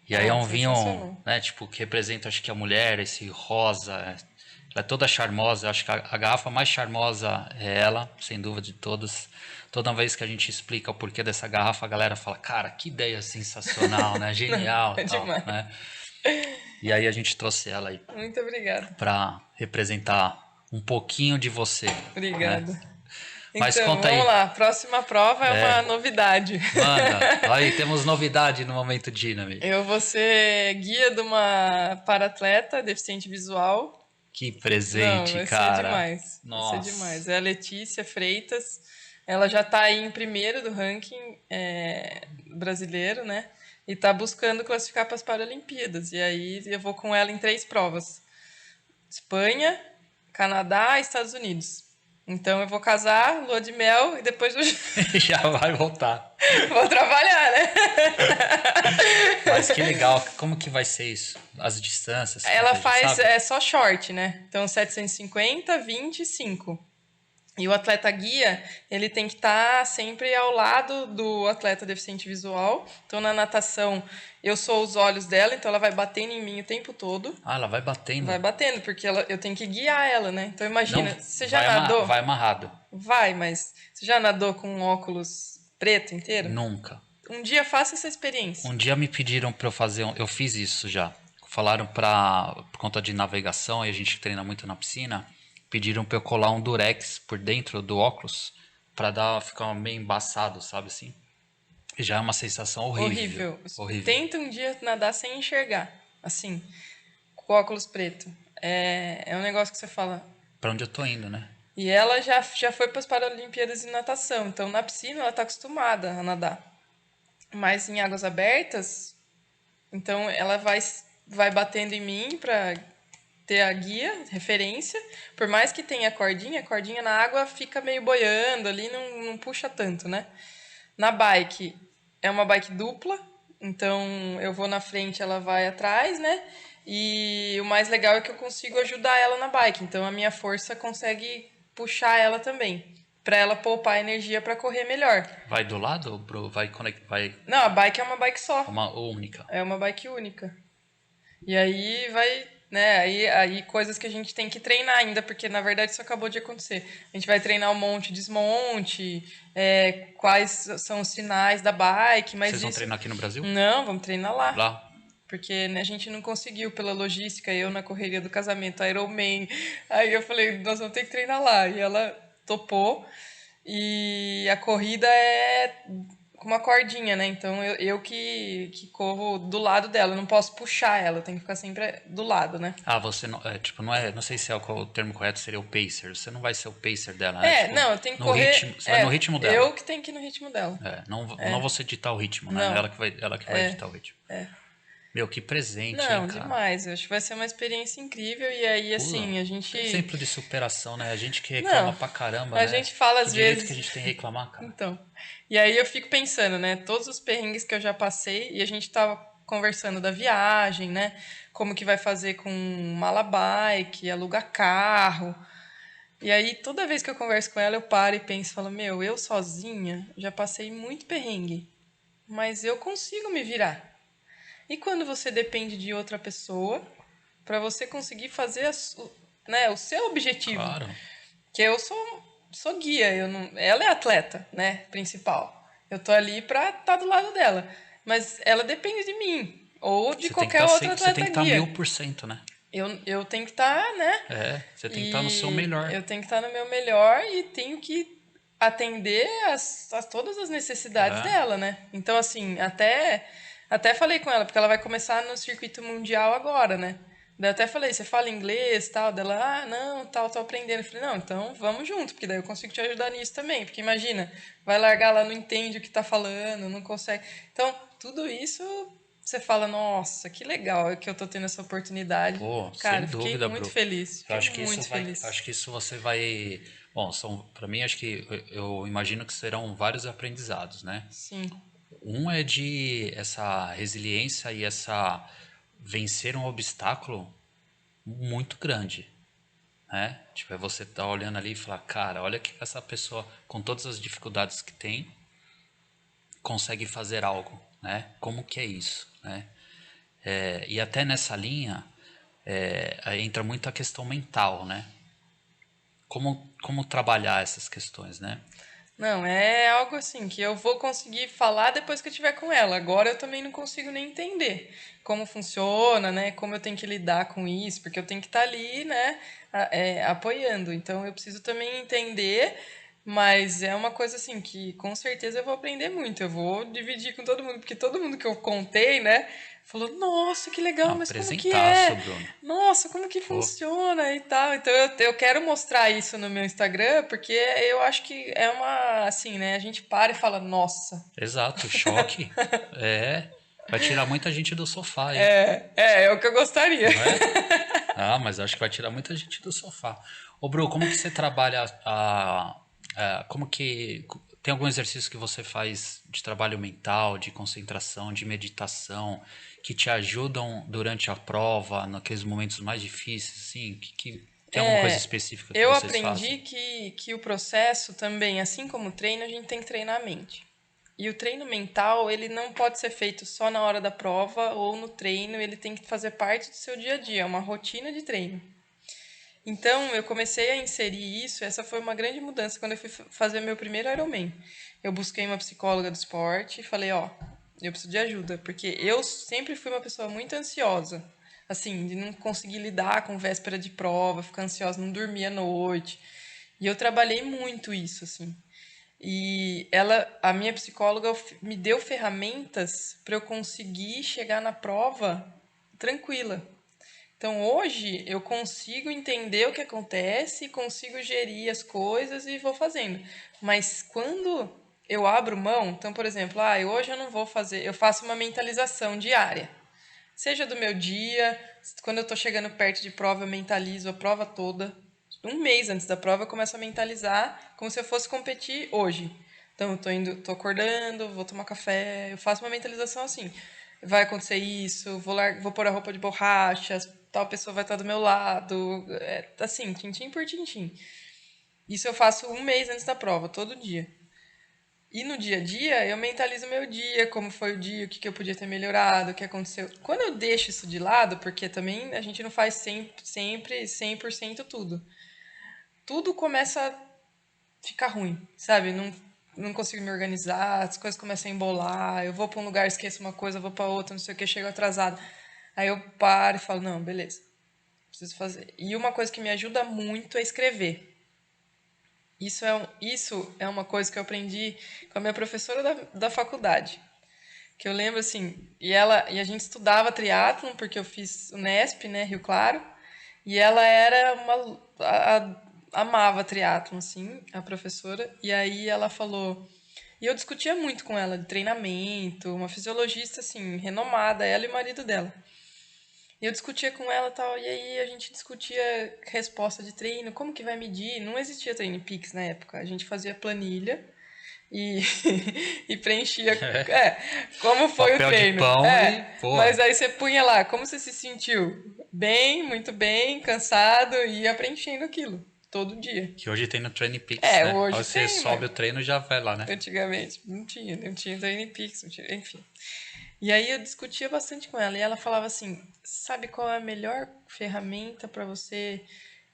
E aí é um sensacional. vinho, né, tipo, que representa, acho que a mulher, esse rosa, ela é toda charmosa, acho que a garrafa mais charmosa é ela, sem dúvida de todas. Toda vez que a gente explica o porquê dessa garrafa, a galera fala, cara, que ideia sensacional, né, genial, É tal, demais. né? E aí a gente trouxe ela aí Muito obrigada. para representar um pouquinho de você, né? Obrigada. Mas Então, conta vamos aí, lá. Próxima prova é uma novidade. manda, aí temos novidade no Momento Dynami. Eu vou ser guia de uma paratleta deficiente visual. Que Não, presente, vai ser cara. demais. Nossa. Vai ser demais. É a Letícia Freitas. Ela já está aí em primeiro do ranking brasileiro, né? E está buscando classificar para as Paralimpíadas. E aí eu vou com ela em 3 provas: Espanha, Canadá e Estados Unidos. Então eu vou casar, lua de mel, e depois eu Já vai voltar. vou trabalhar, né? Mas que legal, como que vai ser isso? As distâncias? Ela você já faz sabe? só short, né? Então 750, 25. E o atleta guia, ele tem que estar sempre ao lado do atleta deficiente visual. Então na natação, eu sou os olhos dela, então ela vai batendo em mim o tempo todo. Ah, ela vai batendo. Vai batendo, porque eu tenho que guiar ela, né? Então Não, imagina, você já vai, nadou? vai amarrado. Vai, mas você já nadou com um óculos preto inteiro? Nunca. Um dia faça essa experiência. Um dia me pediram pra eu fazer, eu fiz isso já. Falaram por conta de navegação, e a gente treina muito na piscina, pediram pra eu colar um durex por dentro do óculos pra ficar meio embaçado, sabe assim? E já é uma sensação horrível. Horrível. Tenta um dia nadar sem enxergar, assim, com óculos preto. É um negócio que você fala. Pra onde eu tô indo, né? E ela já foi para as Paralimpíadas de natação, então na piscina ela tá acostumada a nadar. Mas em águas abertas, então ela vai batendo em mim para ter a guia, referência. Por mais que tenha a cordinha na água fica meio boiando ali, não puxa tanto, né? Na bike, é uma bike dupla, então eu vou na frente, ela vai atrás, né? E o mais legal é que eu consigo ajudar ela na bike, então a minha força consegue puxar ela também, para ela poupar energia para correr melhor. Vai do lado, bro? Vai Não, a bike é uma bike só. uma única. É uma bike única. E aí vai, né? Aí coisas que a gente tem que treinar ainda, porque na verdade isso acabou de acontecer. A gente vai treinar um monte, desmonte, quais são os sinais da bike, mas Vocês vão isso... treinar aqui no Brasil? Não, vamos treinar lá. Lá? Porque né, a gente não conseguiu pela logística, eu na correria do casamento, Ironman. Aí eu falei, nós vamos ter que treinar lá. E ela topou. E a corrida é com uma cordinha, né? Então eu que corro do lado dela, eu não posso puxar ela, eu tenho que ficar sempre do lado, né? Ah, você não, tipo, não é, não sei se qual o termo correto seria o pacer. Você não vai ser o pacer dela, né? Tipo, Não, eu tenho que no correr. ritmo, você vai no ritmo dela. Eu que tenho que ir no ritmo dela. Não você ditar o ritmo, né? Não. Ela que vai ditar o ritmo. Meu, que presente, Não, hein, cara? demais. Eu acho que vai ser uma experiência incrível. E aí, assim, a gente. Exemplo de superação, né? A gente que reclama Não, pra caramba, a né? gente fala às Que direito vezes. que a gente tem que reclamar, cara. Então. E aí eu fico pensando, né? Todos os perrengues que eu já passei, e a gente tava conversando da viagem, né? Como que vai fazer com mala bike, alugar carro. E aí, toda vez que eu converso com ela, eu paro e penso, falo, meu, eu sozinha já passei muito perrengue, mas eu consigo me virar. E quando você depende de outra pessoa, para você conseguir fazer né, o seu objetivo, Claro. que eu sou guia, ela é atleta, né, principal. Eu tô ali para estar do lado dela, mas ela depende de mim ou de qualquer outro atleta Você tem que estar guia. 1000%, né? Eu tenho que estar, né? Você tem que estar no seu melhor. Eu tenho que estar no meu melhor e tenho que atender a todas as necessidades dela, né? Então, assim, até falei com ela, porque ela vai começar no circuito mundial agora, né? Daí eu até falei, você fala inglês e tal? Dela, não, tal, tô aprendendo. Eu falei, não, então vamos junto, porque daí eu consigo te ajudar nisso também. Porque imagina, vai largar lá, não entende o que tá falando, não consegue. Então, tudo isso você fala, nossa, que legal que eu tô tendo essa oportunidade. Pô, Cara, sem fiquei dúvida, muito Bru. feliz. Eu Fiquei acho que isso muito vai, feliz. acho que isso você vai, bom, para mim acho que eu imagino que serão vários aprendizados, né? Sim. Um é de essa resiliência e essa vencer um obstáculo muito grande, né? Tipo, é você estar olhando ali e falar, cara, olha que essa pessoa, com todas as dificuldades que tem, consegue fazer algo, né? Como que é isso, né? E até nessa linha aí entra muito a questão mental, né? Como trabalhar essas questões, né? Não, é algo assim que eu vou conseguir falar depois que eu estiver com ela. Agora eu também não consigo nem entender como funciona, né? Como eu tenho que lidar com isso, porque eu tenho que estar ali, né? Apoiando. Então eu preciso também entender, mas é uma coisa assim que com certeza eu vou aprender muito. Eu vou dividir com todo mundo, porque todo mundo que eu contei, né? Falou, nossa, que Não, legal, mas como que apresentaço, é? Bruno. Nossa, como que Pô, funciona e tal. Então eu quero mostrar isso no meu Instagram, porque eu acho que é uma, assim, né? A gente para e fala, nossa. exato, choque. Vai tirar muita gente do sofá, hein? É o que eu gostaria. Não é? Ah, mas acho que vai tirar muita gente do sofá. Ô, Bru, como que você trabalha como que tem algum exercício que você faz de trabalho mental, de concentração, de meditação, que te ajudam durante a prova, naqueles momentos mais difíceis, assim, tem alguma coisa específica que Eu vocês aprendi fazem? que o processo também, assim como o treino, a gente tem que treinar a mente. E o treino mental, ele não pode ser feito só na hora da prova ou no treino, ele tem que fazer parte do seu dia a dia, é uma rotina de treino. Então, eu comecei a inserir isso, essa foi uma grande mudança quando eu fui fazer meu primeiro Ironman. Eu busquei uma psicóloga do esporte e falei, ó, eu preciso de ajuda, porque eu sempre fui uma pessoa muito ansiosa, assim, de não conseguir lidar com véspera de prova, ficar ansiosa, não dormir à noite. E eu trabalhei muito isso, assim. E a minha psicóloga me deu ferramentas para eu conseguir chegar na prova tranquila. Então hoje eu consigo entender o que acontece, consigo gerir as coisas e vou fazendo. Mas quando eu abro mão, então, por exemplo, hoje eu não vou fazer, eu faço uma mentalização diária. Seja do meu dia, quando eu estou chegando perto de prova, eu mentalizo a prova toda. Um mês antes da prova, eu começo a mentalizar como se eu fosse competir hoje. Então, tô acordando, vou tomar café, eu faço uma mentalização assim. Vai acontecer isso, vou pôr a roupa de borracha, tal pessoa vai estar do meu lado. Assim, tintim por tintim. Isso eu faço um mês antes da prova, todo dia. E no dia a dia, eu mentalizo o meu dia, como foi o dia, o que eu podia ter melhorado, o que aconteceu. Quando eu deixo isso de lado, porque também a gente não faz sempre 100% tudo. Tudo começa a ficar ruim, sabe? Não consigo me organizar, as coisas começam a embolar, eu vou para um lugar, esqueço uma coisa, vou para outra, não sei o que, chego atrasado. Aí eu paro e falo, não, beleza, preciso fazer. E uma coisa que me ajuda muito é escrever. Isso é uma coisa que eu aprendi com a minha professora da faculdade. Que eu lembro assim, e a gente estudava triatlon, porque eu fiz o Nesp, né, Rio Claro, e ela era amava triatlon, assim, a professora, e aí ela falou, e eu discutia muito com ela de treinamento, uma fisiologista, assim, renomada, ela e o marido dela. E eu discutia com ela e tal, e aí a gente discutia resposta de treino, como que vai medir, não existia TrainPix na época, a gente fazia planilha, e, e preenchia como foi o Papel de treino. pão e, Mas porra, aí você punha lá, como você se sentiu? Bem, muito bem, cansado, e ia preenchendo aquilo, todo dia. que hoje tem no Training Peaks, né? Aí Hoje você tem, sobe mas o treino e já vai lá, né? antigamente não tinha TrainPix, não tinha, enfim. E aí eu discutia bastante com ela, e ela falava assim, sabe qual é a melhor ferramenta para você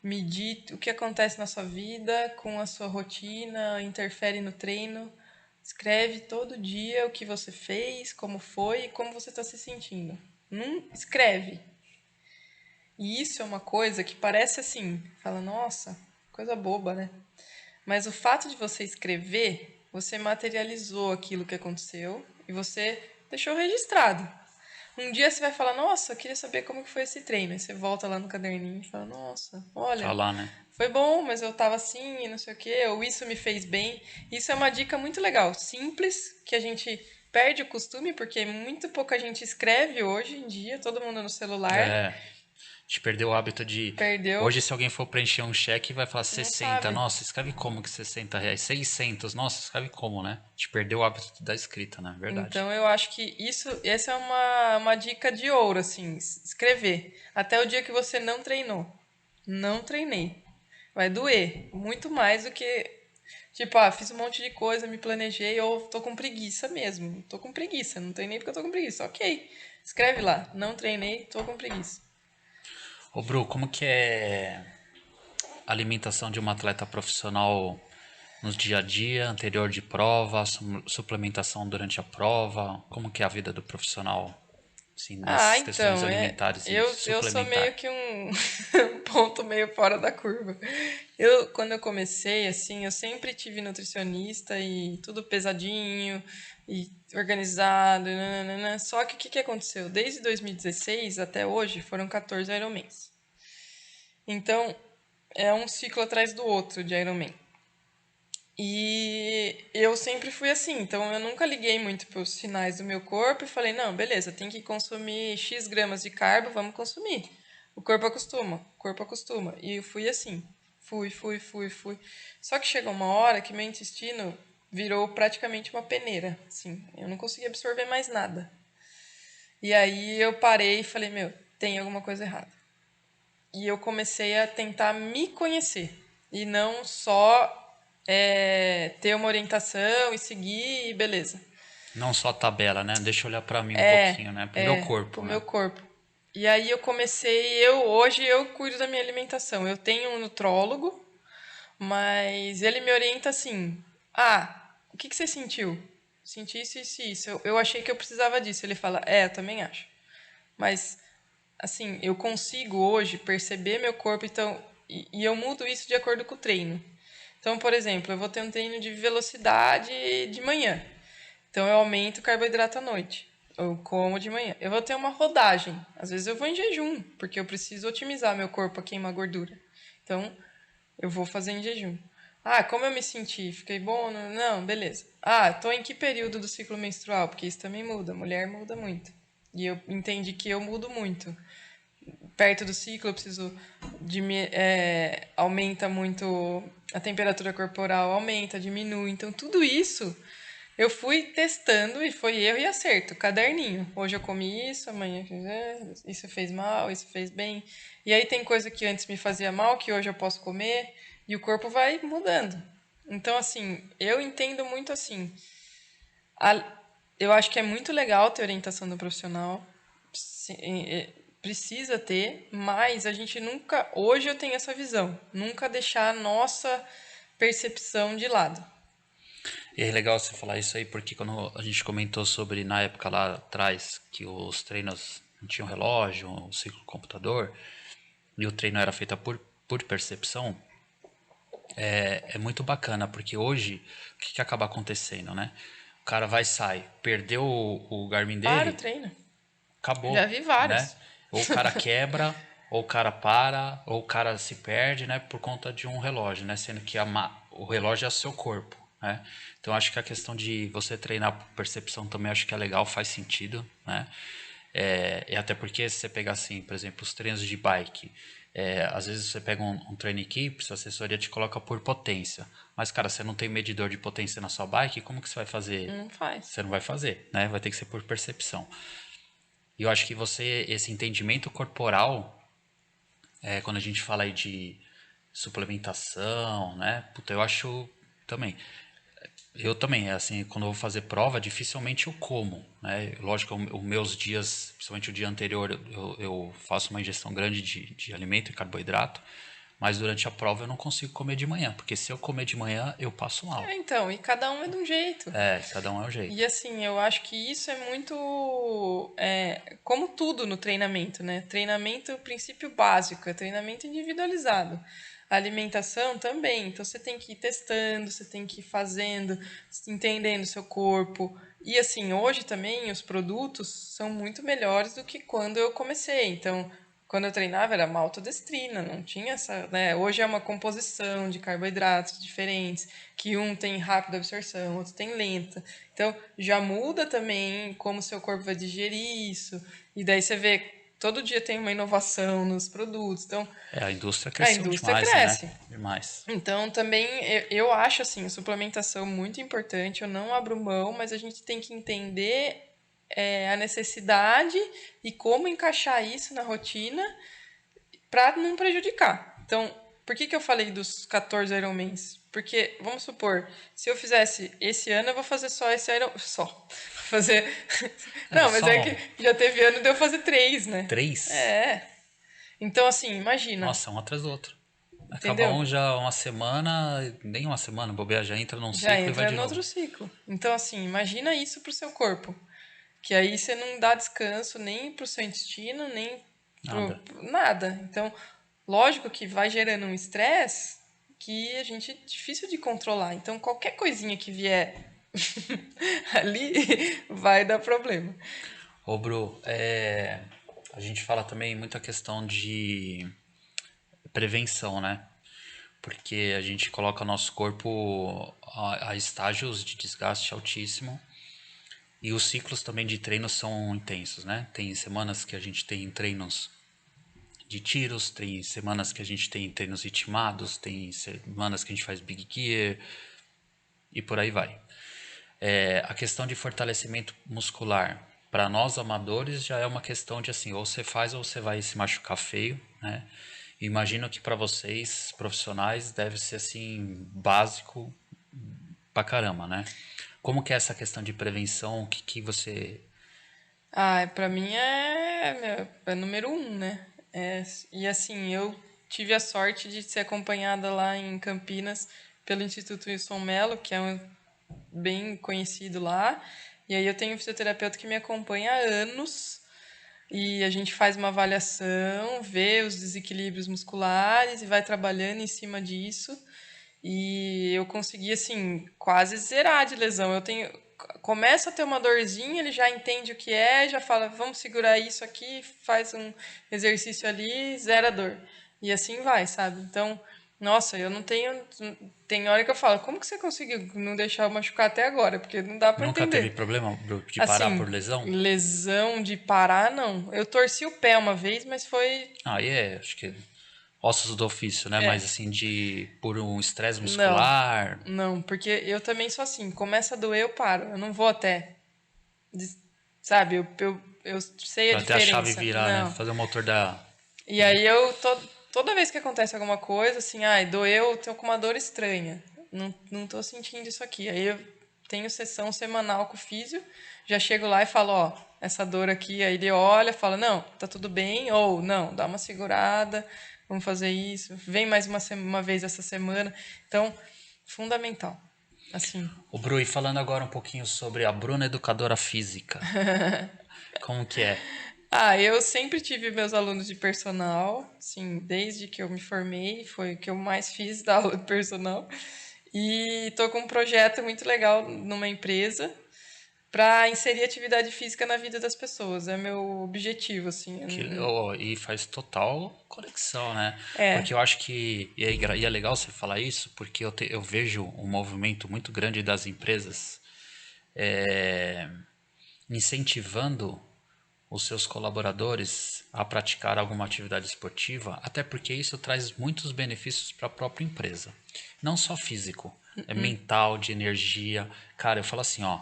medir o que acontece na sua vida, com a sua rotina, interfere no treino? Escreve todo dia o que você fez, como foi e como você está se sentindo. Não escreve. E isso é uma coisa que parece assim, fala, nossa, coisa boba, né? Mas o fato de você escrever, você materializou aquilo que aconteceu e você deixou registrado. Um dia você vai falar, nossa, eu queria saber como que foi esse treino. Aí você volta lá no caderninho e fala, nossa, Tá olha, lá, né? foi bom, mas eu tava assim e não sei o quê, ou isso me fez bem. Isso é uma dica muito legal, simples, que a gente perde o costume, porque muito pouca gente escreve hoje em dia, todo mundo no celular. É, a gente perdeu o hábito de. Perdeu, Hoje, se alguém for preencher um cheque, vai falar não 60. sabe. Nossa, escreve como que R$ 60? 600. Nossa, escreve como, né? A gente perdeu o hábito da escrita, né? Verdade. Então eu acho que essa é uma dica de ouro, assim, escrever. Até o dia que você não treinou. Não treinei. Vai doer muito mais do que, tipo, fiz um monte de coisa, me planejei, ou tô com preguiça mesmo. Tô com preguiça, não treinei porque eu tô com preguiça. Ok, escreve lá, não treinei, tô com preguiça. Ô, Bru, como que é a alimentação de uma atleta profissional no dia a dia, anterior de prova, suplementação durante a prova? Como que é a vida do profissional, assim, nessas questões Então, alimentares e eu sou meio suplementar? que um, um ponto meio fora da curva. Quando eu comecei, assim, eu sempre tive nutricionista e tudo pesadinho e organizado, e nananana. Só que o que aconteceu? Desde 2016 até hoje foram 14 Ironmans. Então, é um ciclo atrás do outro de Ironman. E eu sempre fui assim, então eu nunca liguei muito para os sinais do meu corpo e falei, não, beleza, tem que consumir X gramas de carbo, vamos consumir. O corpo acostuma, o corpo acostuma. E eu fui assim, fui. Só que chegou uma hora que meu intestino virou praticamente uma peneira, assim, eu não conseguia absorver mais nada. E aí eu parei e falei, meu, tem alguma coisa errada. E eu comecei a tentar me conhecer e não só ter uma orientação e seguir e beleza. Não só a tabela, né? Deixa eu olhar pra mim um pouquinho, né? Pro meu Pro corpo, meu né? corpo. E aí eu comecei, hoje eu cuido da minha alimentação. Eu tenho um nutrólogo, mas ele me orienta assim: o que você sentiu? Senti isso, isso, isso. Eu achei que eu precisava disso. Ele fala: eu também acho. Mas assim, eu consigo hoje perceber meu corpo, então, e eu mudo isso de acordo com o treino. Então, por exemplo, eu vou ter um treino de velocidade de manhã. Então, eu aumento o carboidrato à noite. Eu como de manhã. Eu vou ter uma rodagem. Às vezes eu vou em jejum, porque eu preciso otimizar meu corpo a queimar gordura. Então, eu vou fazer em jejum. Como eu me senti? Fiquei bom? Não, beleza. Tô em que período do ciclo menstrual? Porque isso também muda. Mulher muda muito. E eu entendi que eu mudo muito. Perto do ciclo, eu preciso aumenta muito a temperatura corporal, aumenta, diminui. Então, tudo isso eu fui testando e foi erro e acerto, caderninho. Hoje eu comi isso, amanhã isso fez mal, isso fez bem. E aí tem coisa que antes me fazia mal, que hoje eu posso comer, e o corpo vai mudando. Então, assim, eu entendo muito assim. A- eu acho que é muito legal ter orientação do profissional. Precisa ter, mas a gente nunca. Hoje eu tenho essa visão. Nunca deixar a nossa percepção de lado. E é legal você falar isso aí, porque quando a gente comentou sobre, na época lá atrás, que os treinos não tinham relógio, o ciclo computador, e o treino era feito por percepção, é muito bacana, porque hoje, o que acaba acontecendo, né? O cara vai e sai, perdeu o Garmin Para o dele, treino. Já acabou, vi né? vários. Ou o cara quebra, ou o cara para, ou o cara se perde, né? Por conta de um relógio, né? Sendo que o relógio é o seu corpo, né? Então acho que a questão de você treinar por percepção também acho que é legal, faz sentido, né? E até porque se você pegar assim, por exemplo, os treinos de bike, às vezes você pega um treino equipe, sua assessoria te coloca por potência. Mas, cara, você não tem medidor de potência na sua bike, como que você vai fazer? Não faz. Você não vai fazer, né? Vai ter que ser por percepção. E eu acho que esse entendimento corporal, quando a gente fala aí de suplementação, né? Puta, eu acho também. Eu também, assim, quando eu vou fazer prova, dificilmente eu como, né? Lógico, os meus dias, principalmente o dia anterior, eu faço uma ingestão grande de alimento e carboidrato, mas durante a prova eu não consigo comer de manhã, porque se eu comer de manhã, eu passo mal. Então, e cada um é de um jeito. Cada um é um E jeito. assim, eu acho que isso é muito. Como tudo no treinamento, né? Treinamento, o princípio básico, é treinamento individualizado. A alimentação também. Então você tem que ir testando, você tem que ir fazendo, entendendo o seu corpo. E assim, hoje também os produtos são muito melhores do que quando eu comecei. Então, quando eu treinava era maltodestrina, não tinha essa, né? Hoje é uma composição de carboidratos diferentes, que um tem rápida absorção, outro tem lenta. Então, já muda também como o seu corpo vai digerir isso. E daí você vê, todo dia tem uma inovação nos produtos. Então, A indústria a cresceu indústria demais, né? cresce. Demais. Então, também eu acho assim, a suplementação muito importante, eu não abro mão, mas a gente tem que entender a necessidade e como encaixar isso na rotina para não prejudicar. Então, por que eu falei dos 14 Ironmans? Porque, vamos supor, se eu fizesse esse ano, eu vou fazer só esse Iron... Só. Fazer... Não, mas Só é que já teve ano de eu fazer 3, né? 3? É. Então, assim, imagina. Nossa, um atrás do outro. Acaba Entendeu? um já uma semana, nem uma semana, bobear já entra num Já ciclo e vai entra de no novo. outro ciclo. Então, assim, imagina isso pro seu corpo. Que aí você não dá descanso nem pro seu intestino, nem Nada. nada. Então, lógico que vai gerando um estresse que a gente é difícil de controlar. Então, qualquer coisinha que vier ali vai dar problema. Ô, Bru, a gente fala também muita questão de prevenção, né? Porque a gente coloca nosso corpo a estágios de desgaste altíssimo e os ciclos também de treino são intensos, né? Tem semanas que a gente tem treinos de tiros, tem semanas que a gente tem treinos ritmados, tem semanas que a gente faz big gear e por aí vai. A questão de fortalecimento muscular para nós amadores já é uma questão de assim, ou você faz ou você vai se machucar feio, né? Imagino que para vocês profissionais deve ser assim básico pra caramba, né? Como que é essa questão de prevenção? O que você... Ah, pra mim é número um, né? E assim, eu tive a sorte de ser acompanhada lá em Campinas pelo Instituto Wilson Mello, que é bem conhecido lá. E aí eu tenho um fisioterapeuta que me acompanha há anos. E a gente faz uma avaliação, vê os desequilíbrios musculares e vai trabalhando em cima disso. E eu consegui, assim, quase zerar de lesão. Eu tenho. Começa a ter uma dorzinha, ele já entende o que é, já fala, vamos segurar isso aqui, faz um exercício ali, zera a dor. E assim vai, sabe? Então, nossa, eu não tenho. Tem hora que eu falo, como que você conseguiu não deixar eu machucar até agora? Porque não dá pra Nunca teve entender. problema Bru, de parar Assim, por lesão? lesão de parar, não. Eu torci o pé uma vez, mas foi. Aí acho que ossos do ofício, né? Mas assim, por um estresse Não, muscular, não, porque eu também sou assim, começa a doer, eu paro. Eu não vou até. Sabe, eu sei a pra ter a chave diferença. virar, né? Não. Fazer o motor da... E aí toda vez que acontece alguma coisa, assim, ai, doeu, tô com uma dor estranha. Não tô sentindo isso aqui. Aí eu tenho sessão semanal com o físio, já chego lá e falo, ó, essa dor aqui, aí ele olha, fala, não, tá tudo bem, ou não, dá uma segurada, vamos fazer isso, vem mais uma vez essa semana. Então, fundamental. Assim, O Bru, e falando agora um pouquinho sobre a Bruna educadora física. Como que é? eu sempre tive meus alunos de personal, sim, desde que eu me formei, foi o que eu mais fiz da aula de personal. E tô com um projeto muito legal numa empresa para inserir atividade física na vida das pessoas. É meu objetivo, assim. E faz total conexão, né? É, Porque eu acho que e é legal você falar isso, porque eu vejo um movimento muito grande das empresas é, incentivando os seus colaboradores a praticar alguma atividade esportiva, até porque isso traz muitos benefícios para a própria empresa. Não só físico, é mental, de energia. Cara, eu falo assim, ó,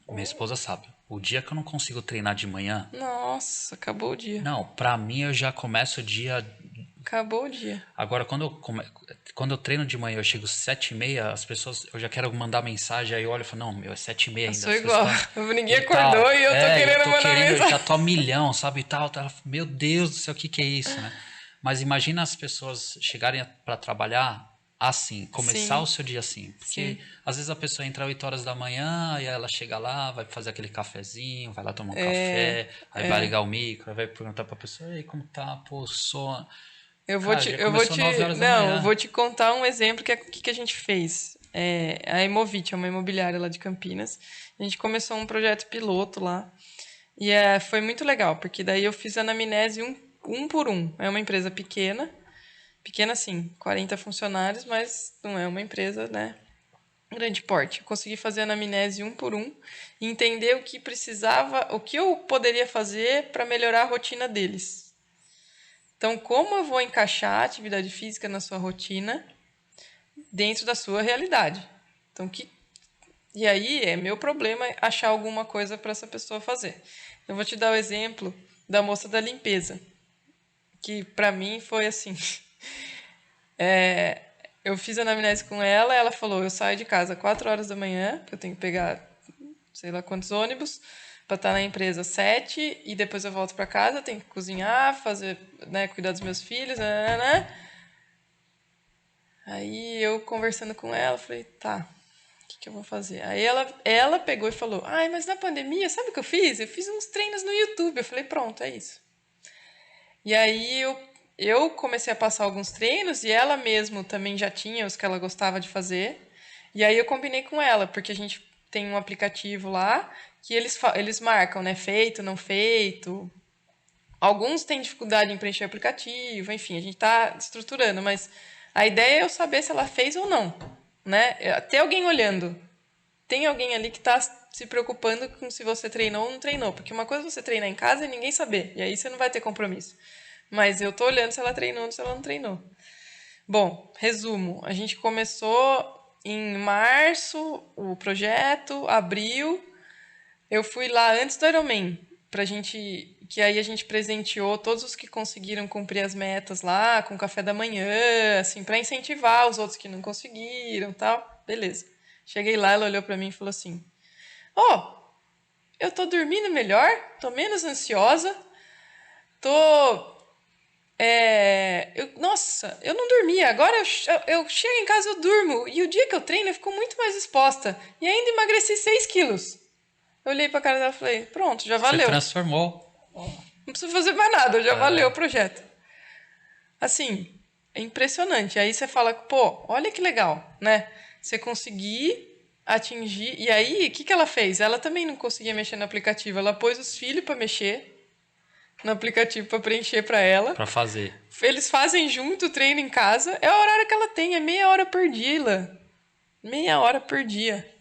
minha esposa sabe, o dia que eu não consigo treinar de manhã, nossa, acabou o dia. não, pra mim eu já começo o dia. Acabou o dia. Agora, quando eu treino de manhã, eu chego 7h30, as pessoas, eu já quero mandar mensagem, aí eu olho e falo, não, meu, é 7h30 Eu ainda, sou as pessoas igual. estão... Ninguém E acordou tal. e eu tô Eu querendo tô mandar querendo, eu já mensagem. tô a milhão, sabe, e tal. Meu Deus do céu, o que que é isso, né? Mas imagina as pessoas chegarem para trabalhar assim, começar o Sim, seu dia assim. Porque sim. às vezes a pessoa entra 8 horas da manhã, e aí ela chega lá, vai fazer aquele cafezinho, vai lá tomar um É, café, aí vai ligar o micro, aí vai perguntar pra pessoa, ei, como tá? Pô, sono. Cara, já começou 9 horas da não, eu manhã. vou te contar um exemplo que é o que que a gente fez. A Emovit é uma imobiliária lá de Campinas. A gente começou um projeto piloto lá. E foi muito legal, porque daí eu fiz anamnese um por um. É uma empresa pequena. Pequena, sim, 40 funcionários, mas não é uma empresa, né? Grande porte. Eu consegui fazer a anamnese um por um e entender o que precisava, o que eu poderia fazer para melhorar a rotina deles. Então, como eu vou encaixar a atividade física na sua rotina dentro da sua realidade? Então, e aí é meu problema achar alguma coisa para essa pessoa fazer. Eu vou te dar o exemplo da moça da limpeza, que para mim foi assim. Eu fiz a anamnese com ela, ela falou, eu saio de casa às 4 horas da manhã, porque eu tenho que pegar sei lá quantos ônibus, para estar na empresa às 7, e depois eu volto para casa, tenho que cozinhar, fazer, né, cuidar dos meus filhos, né? Aí eu conversando com ela, falei, tá, o que eu vou fazer? Aí ela pegou e falou, ai, mas na pandemia, sabe o que eu fiz? Eu fiz uns treinos no YouTube. Eu falei, pronto, é isso. E aí eu comecei a passar alguns treinos e ela mesmo também já tinha os que ela gostava de fazer. E aí eu combinei com ela, porque a gente tem um aplicativo lá que eles marcam, né? Feito, não feito. Alguns têm dificuldade em preencher o aplicativo, enfim, a gente está estruturando, mas a ideia é eu saber se ela fez ou não, né? Ter alguém olhando. Tem alguém ali que está se preocupando com se você treinou ou não treinou, porque uma coisa é você treinar em casa e ninguém saber, e aí você não vai ter compromisso. Mas eu tô olhando se ela treinou ou se ela não treinou. Bom, resumo. A gente começou em março o projeto, abril. Eu fui lá antes do Ironman, pra gente, que aí a gente presenteou todos os que conseguiram cumprir as metas lá, com café da manhã, assim, para incentivar os outros que não conseguiram, tal. Beleza. Cheguei lá, ela olhou pra mim e falou assim: "Ó, eu tô dormindo melhor, tô menos ansiosa, tô nossa, eu não dormia. Agora eu chego em casa, eu durmo. E o dia que eu treino, eu fico muito mais disposta. E ainda emagreci 6 quilos." Eu olhei pra cara dela e falei, pronto, já Você valeu. transformou. Não preciso fazer mais nada, já valeu o projeto. Assim, é impressionante. Aí você fala, pô, olha que legal, né? Você conseguir atingir. E aí, o que ela fez? Ela também não conseguia mexer no aplicativo. Ela pôs os filhos pra mexer no aplicativo pra preencher pra ela. Para fazer. Eles fazem junto o treino em casa. É o horário que ela tem, é meia hora por dia, Ilan. Meia hora por dia.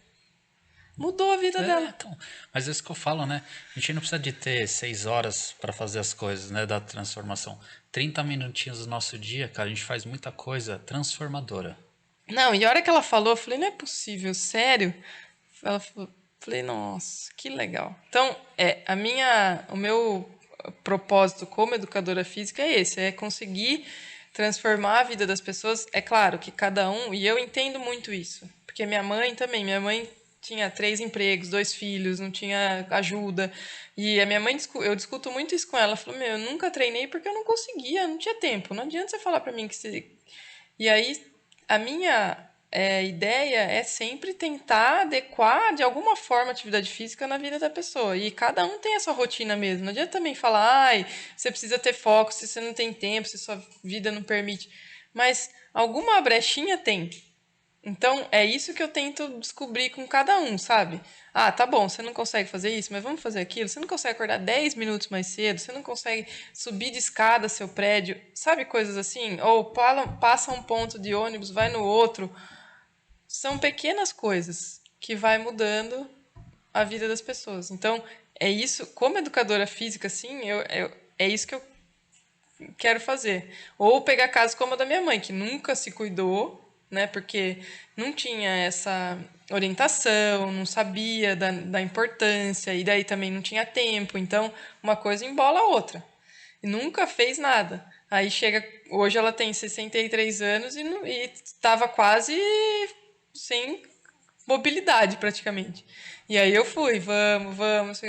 Mudou a vida dela. Então, mas é isso que eu falo, né? A gente não precisa de ter 6 horas para fazer as coisas, né? Da transformação. 30 minutinhos do nosso dia, cara, a gente faz muita coisa transformadora. Não, e a hora que ela falou, eu falei, não é possível, sério? Ela falou, falei, nossa, que legal. Então, o meu propósito como educadora física é esse, é conseguir transformar a vida das pessoas. É claro que cada um, e eu entendo muito isso, porque minha mãe também, minha mãe tinha 3 empregos, 2 filhos, não tinha ajuda. E a minha mãe, eu discuto muito isso com ela. Ela falou, meu, eu nunca treinei porque eu não conseguia, não tinha tempo. Não adianta você falar pra mim que você... E aí, a minha ideia é sempre tentar adequar de alguma forma a atividade física na vida da pessoa. E cada um tem a sua rotina mesmo. Não adianta também falar, ai, você precisa ter foco, se você não tem tempo, se sua vida não permite. Mas alguma brechinha tem. Então, é isso que eu tento descobrir com cada um, sabe? Ah, tá bom, você não consegue fazer isso, mas vamos fazer aquilo. Você não consegue acordar 10 minutos mais cedo, você não consegue subir de escada seu prédio, sabe coisas assim? Ou passa um ponto de ônibus, vai no outro. São pequenas coisas que vai mudando a vida das pessoas. Então, é isso, como educadora física, assim, é isso que eu quero fazer. Ou pegar casos como a da minha mãe, que nunca se cuidou, né? Porque não tinha essa orientação, não sabia da importância, e daí também não tinha tempo. Então, uma coisa embola a outra. E nunca fez nada. Aí chega. Hoje ela tem 63 anos e estava quase sem mobilidade, praticamente. E aí eu fui, vamos.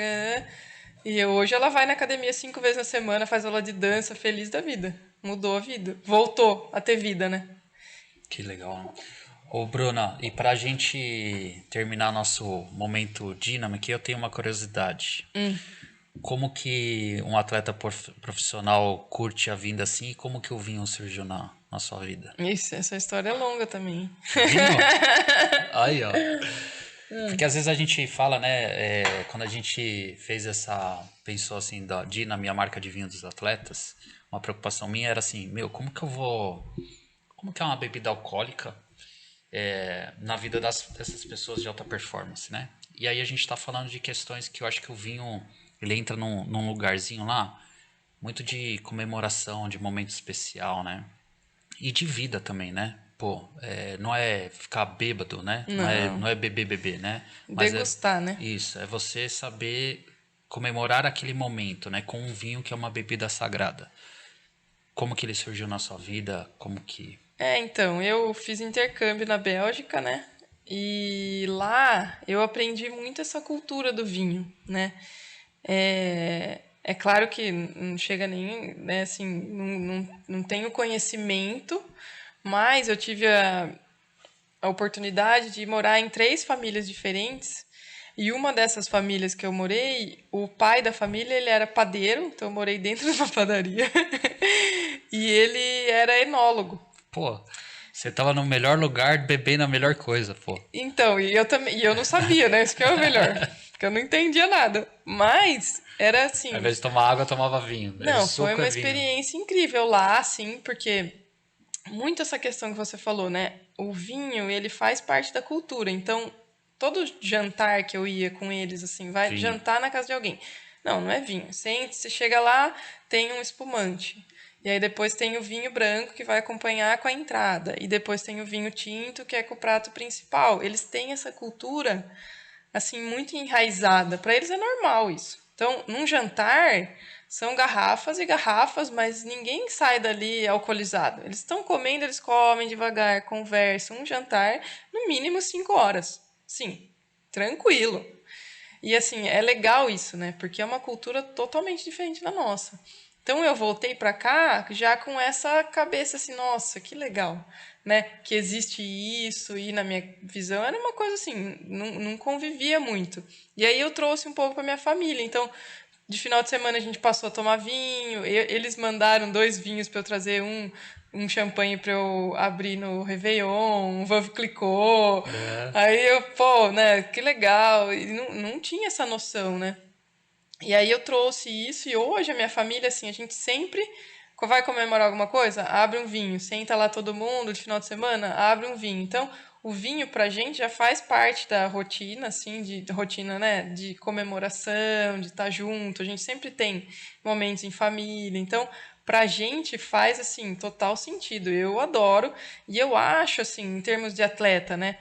E hoje ela vai na academia 5 vezes na semana, faz aula de dança, feliz da vida. Mudou a vida. Voltou a ter vida, né? Que legal. Ô, Bruna, e pra gente terminar nosso momento Dynamo aqui, eu tenho uma curiosidade. Como que um atleta profissional curte a vinda assim e como que o vinho surgiu na sua vida? Isso, essa história é longa também. Vinho? Aí, ó. Porque às vezes a gente fala, né? Quando a gente fez pensou assim, da Dynamo, a marca de vinho dos atletas, uma preocupação minha era assim, meu, como que é uma bebida alcoólica na vida dessas pessoas de alta performance, né? E aí a gente tá falando de questões que eu acho que o vinho, ele entra num lugarzinho lá, muito de comemoração, de momento especial, né? E de vida também, né? Pô, não é ficar bêbado, né? Não, Não é beber, né? Mas é degustar, né? isso, é você saber comemorar aquele momento, né? Com um vinho que é uma bebida sagrada. Como que ele surgiu na sua vida? Como que... Então, eu fiz intercâmbio na Bélgica, né? E lá eu aprendi muito essa cultura do vinho, né? É claro que não chega nem, né, assim, não tenho conhecimento, mas eu tive a oportunidade de morar em 3 famílias diferentes. E uma dessas famílias que eu morei, o pai da família, ele era padeiro, então eu morei dentro de uma padaria. E ele era enólogo. Pô, você tava no melhor lugar, bebendo a melhor coisa, pô. Então, e eu também, e eu não sabia, né? Isso que é o melhor, porque eu não entendia nada. Mas era Ao assim, invés de tomar água, eu tomava vinho. É não, foi suco, uma é vinho. experiência incrível lá, assim, porque muito essa questão que você falou, né? O vinho, ele faz parte da cultura. Então, todo jantar que eu ia com eles, assim, vai Vinho. jantar na casa de alguém. Não, não é vinho. Você chega lá, tem um espumante. E aí depois tem o vinho branco que vai acompanhar com a entrada. E depois tem o vinho tinto que é com o prato principal. Eles têm essa cultura assim muito enraizada. Para eles é normal isso. Então, num jantar, são garrafas e garrafas, mas ninguém sai dali alcoolizado. Eles estão comendo, eles comem devagar, conversam. Um jantar, no mínimo 5 horas. Sim, tranquilo. E assim, é legal isso, né? Porque é uma cultura totalmente diferente da nossa. Então eu voltei para cá já com essa cabeça assim, nossa, que legal, né? Que existe isso e na minha visão era uma coisa assim, não convivia muito. E aí eu trouxe um pouco para minha família. Então, de final de semana a gente passou a tomar vinho. Eles mandaram 2 vinhos para eu trazer um champanhe para eu abrir no Réveillon, um Veuve Clicquot. É. Aí eu, pô, né, que legal. E não tinha essa noção, né? E aí eu trouxe isso e hoje a minha família, assim, a gente sempre vai comemorar alguma coisa, abre um vinho, senta lá todo mundo de final de semana, abre um vinho. Então, o vinho pra gente já faz parte da rotina, assim, de rotina, né, de comemoração, de estar junto. A gente sempre tem momentos em família. Então, pra gente faz assim total sentido. Eu adoro e eu acho assim, em termos de atleta, né?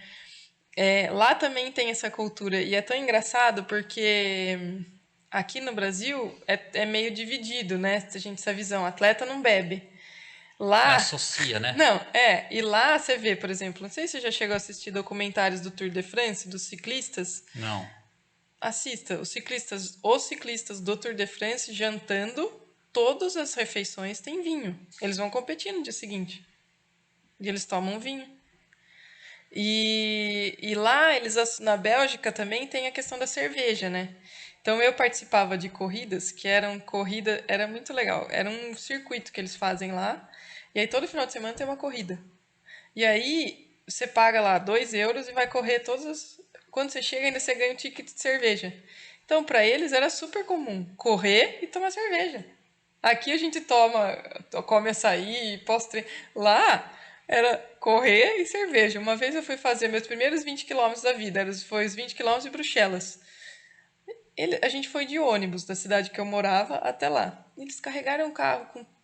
Lá também tem essa cultura e é tão engraçado porque aqui no Brasil é meio dividido, né? A gente essa visão, atleta não bebe. Lá, Associa, né? não, e lá você vê, por exemplo, não sei se você já chegou a assistir documentários do Tour de France, dos ciclistas. Não. Assista, os ciclistas do Tour de France jantando, todas as refeições têm vinho. Eles vão competir no dia seguinte. E eles tomam vinho. E lá, na Bélgica também tem a questão da cerveja, né? Então eu participava de corridas que eram era muito legal. Era um circuito que eles fazem lá. E aí todo final de semana tem uma corrida. E aí você paga lá 2 euros e vai correr todas as. Quando você chega, ainda você ganha um ticket de cerveja. Então, para eles era super comum correr e tomar cerveja. Aqui a gente come açaí, postre. Lá era correr e cerveja. Uma vez eu fui fazer meus primeiros 20 quilômetros da vida. Foi os 20 quilômetros de Bruxelas. A gente foi de ônibus da cidade que eu morava até lá. Eles carregaram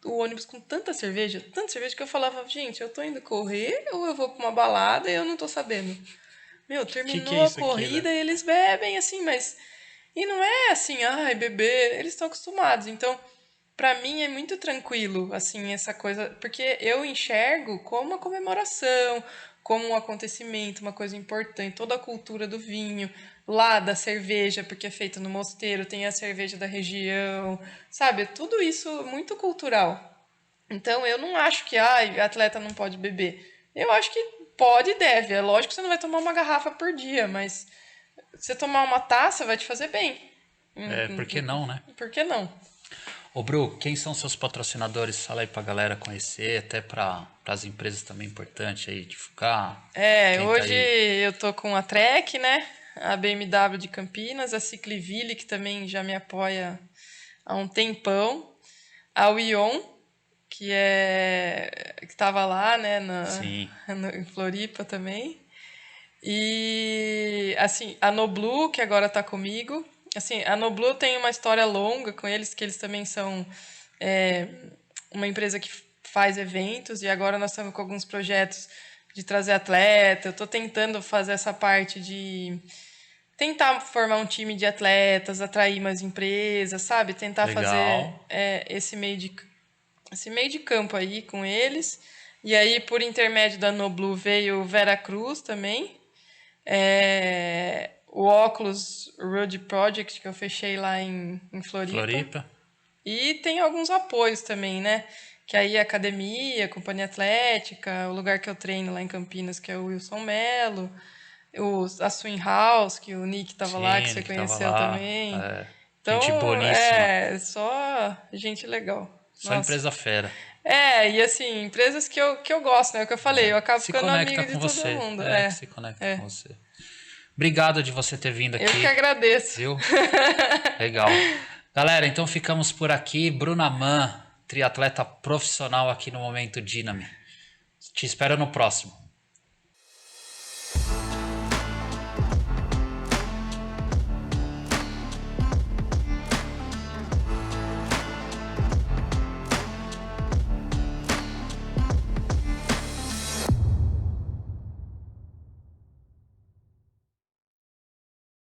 o ônibus com tanta cerveja que eu falava, gente, eu tô indo correr ou eu vou pra uma balada e eu não tô sabendo. Meu, Que terminou é a isso aqui, né? corrida e eles bebem assim, mas. E não é assim, ai, beber, eles estão acostumados. Então, pra mim é muito tranquilo, assim, essa coisa, porque eu enxergo como uma comemoração, como um acontecimento, uma coisa importante, toda a cultura do vinho, lá da cerveja, porque é feita no mosteiro, tem a cerveja da região, sabe? Tudo isso muito cultural. Então, eu não acho que atleta não pode beber. Eu acho que pode e deve. É lógico que você não vai tomar uma garrafa por dia, mas você tomar uma taça vai te fazer bem. Por que não, né? Por que não? Ô, Bru, quem são seus patrocinadores? Fala aí pra galera conhecer, até para as empresas também é importante aí divulgar. Quem tá Hoje aí? eu tô com a Trek, né? A BMW de Campinas, a Cicliville, que também já me apoia há um tempão, a Wion. que tava lá, né, Sim. em Floripa também. E, assim, a Noblu, que agora tá comigo. Assim, a Noblu tem uma história longa com eles, que eles também são é, uma empresa que faz eventos, e agora nós estamos com alguns projetos de trazer atleta. Eu tô tentando fazer essa parte de tentar formar um time de atletas, atrair mais empresas, sabe? Tentar fazer Legal. esse meio de campo aí com eles. E aí, por intermédio da Noblu, veio o Veracruz também. O Oculus Road Project, que eu fechei lá em Floripa. Floripa. E tem alguns apoios também, né? Que aí a academia, a companhia atlética, o lugar que eu treino lá em Campinas, que é o Wilson Melo, a Swing House, que o Nick tava lá, que Sim, você Nick tava conheceu lá. também. É, gente Então, boníssima. só gente legal. Só Nossa. empresa fera. E assim, empresas que eu gosto, né? O que eu falei, eu acabo Se ficando conecta amiga de com todo você. mundo. É, que se conecta É. com você. Obrigado de você ter vindo Eu que aqui, agradeço. viu? Legal. Galera, então ficamos por aqui. Bruna Man, triatleta profissional aqui no Momento Dynami. Te espero no próximo.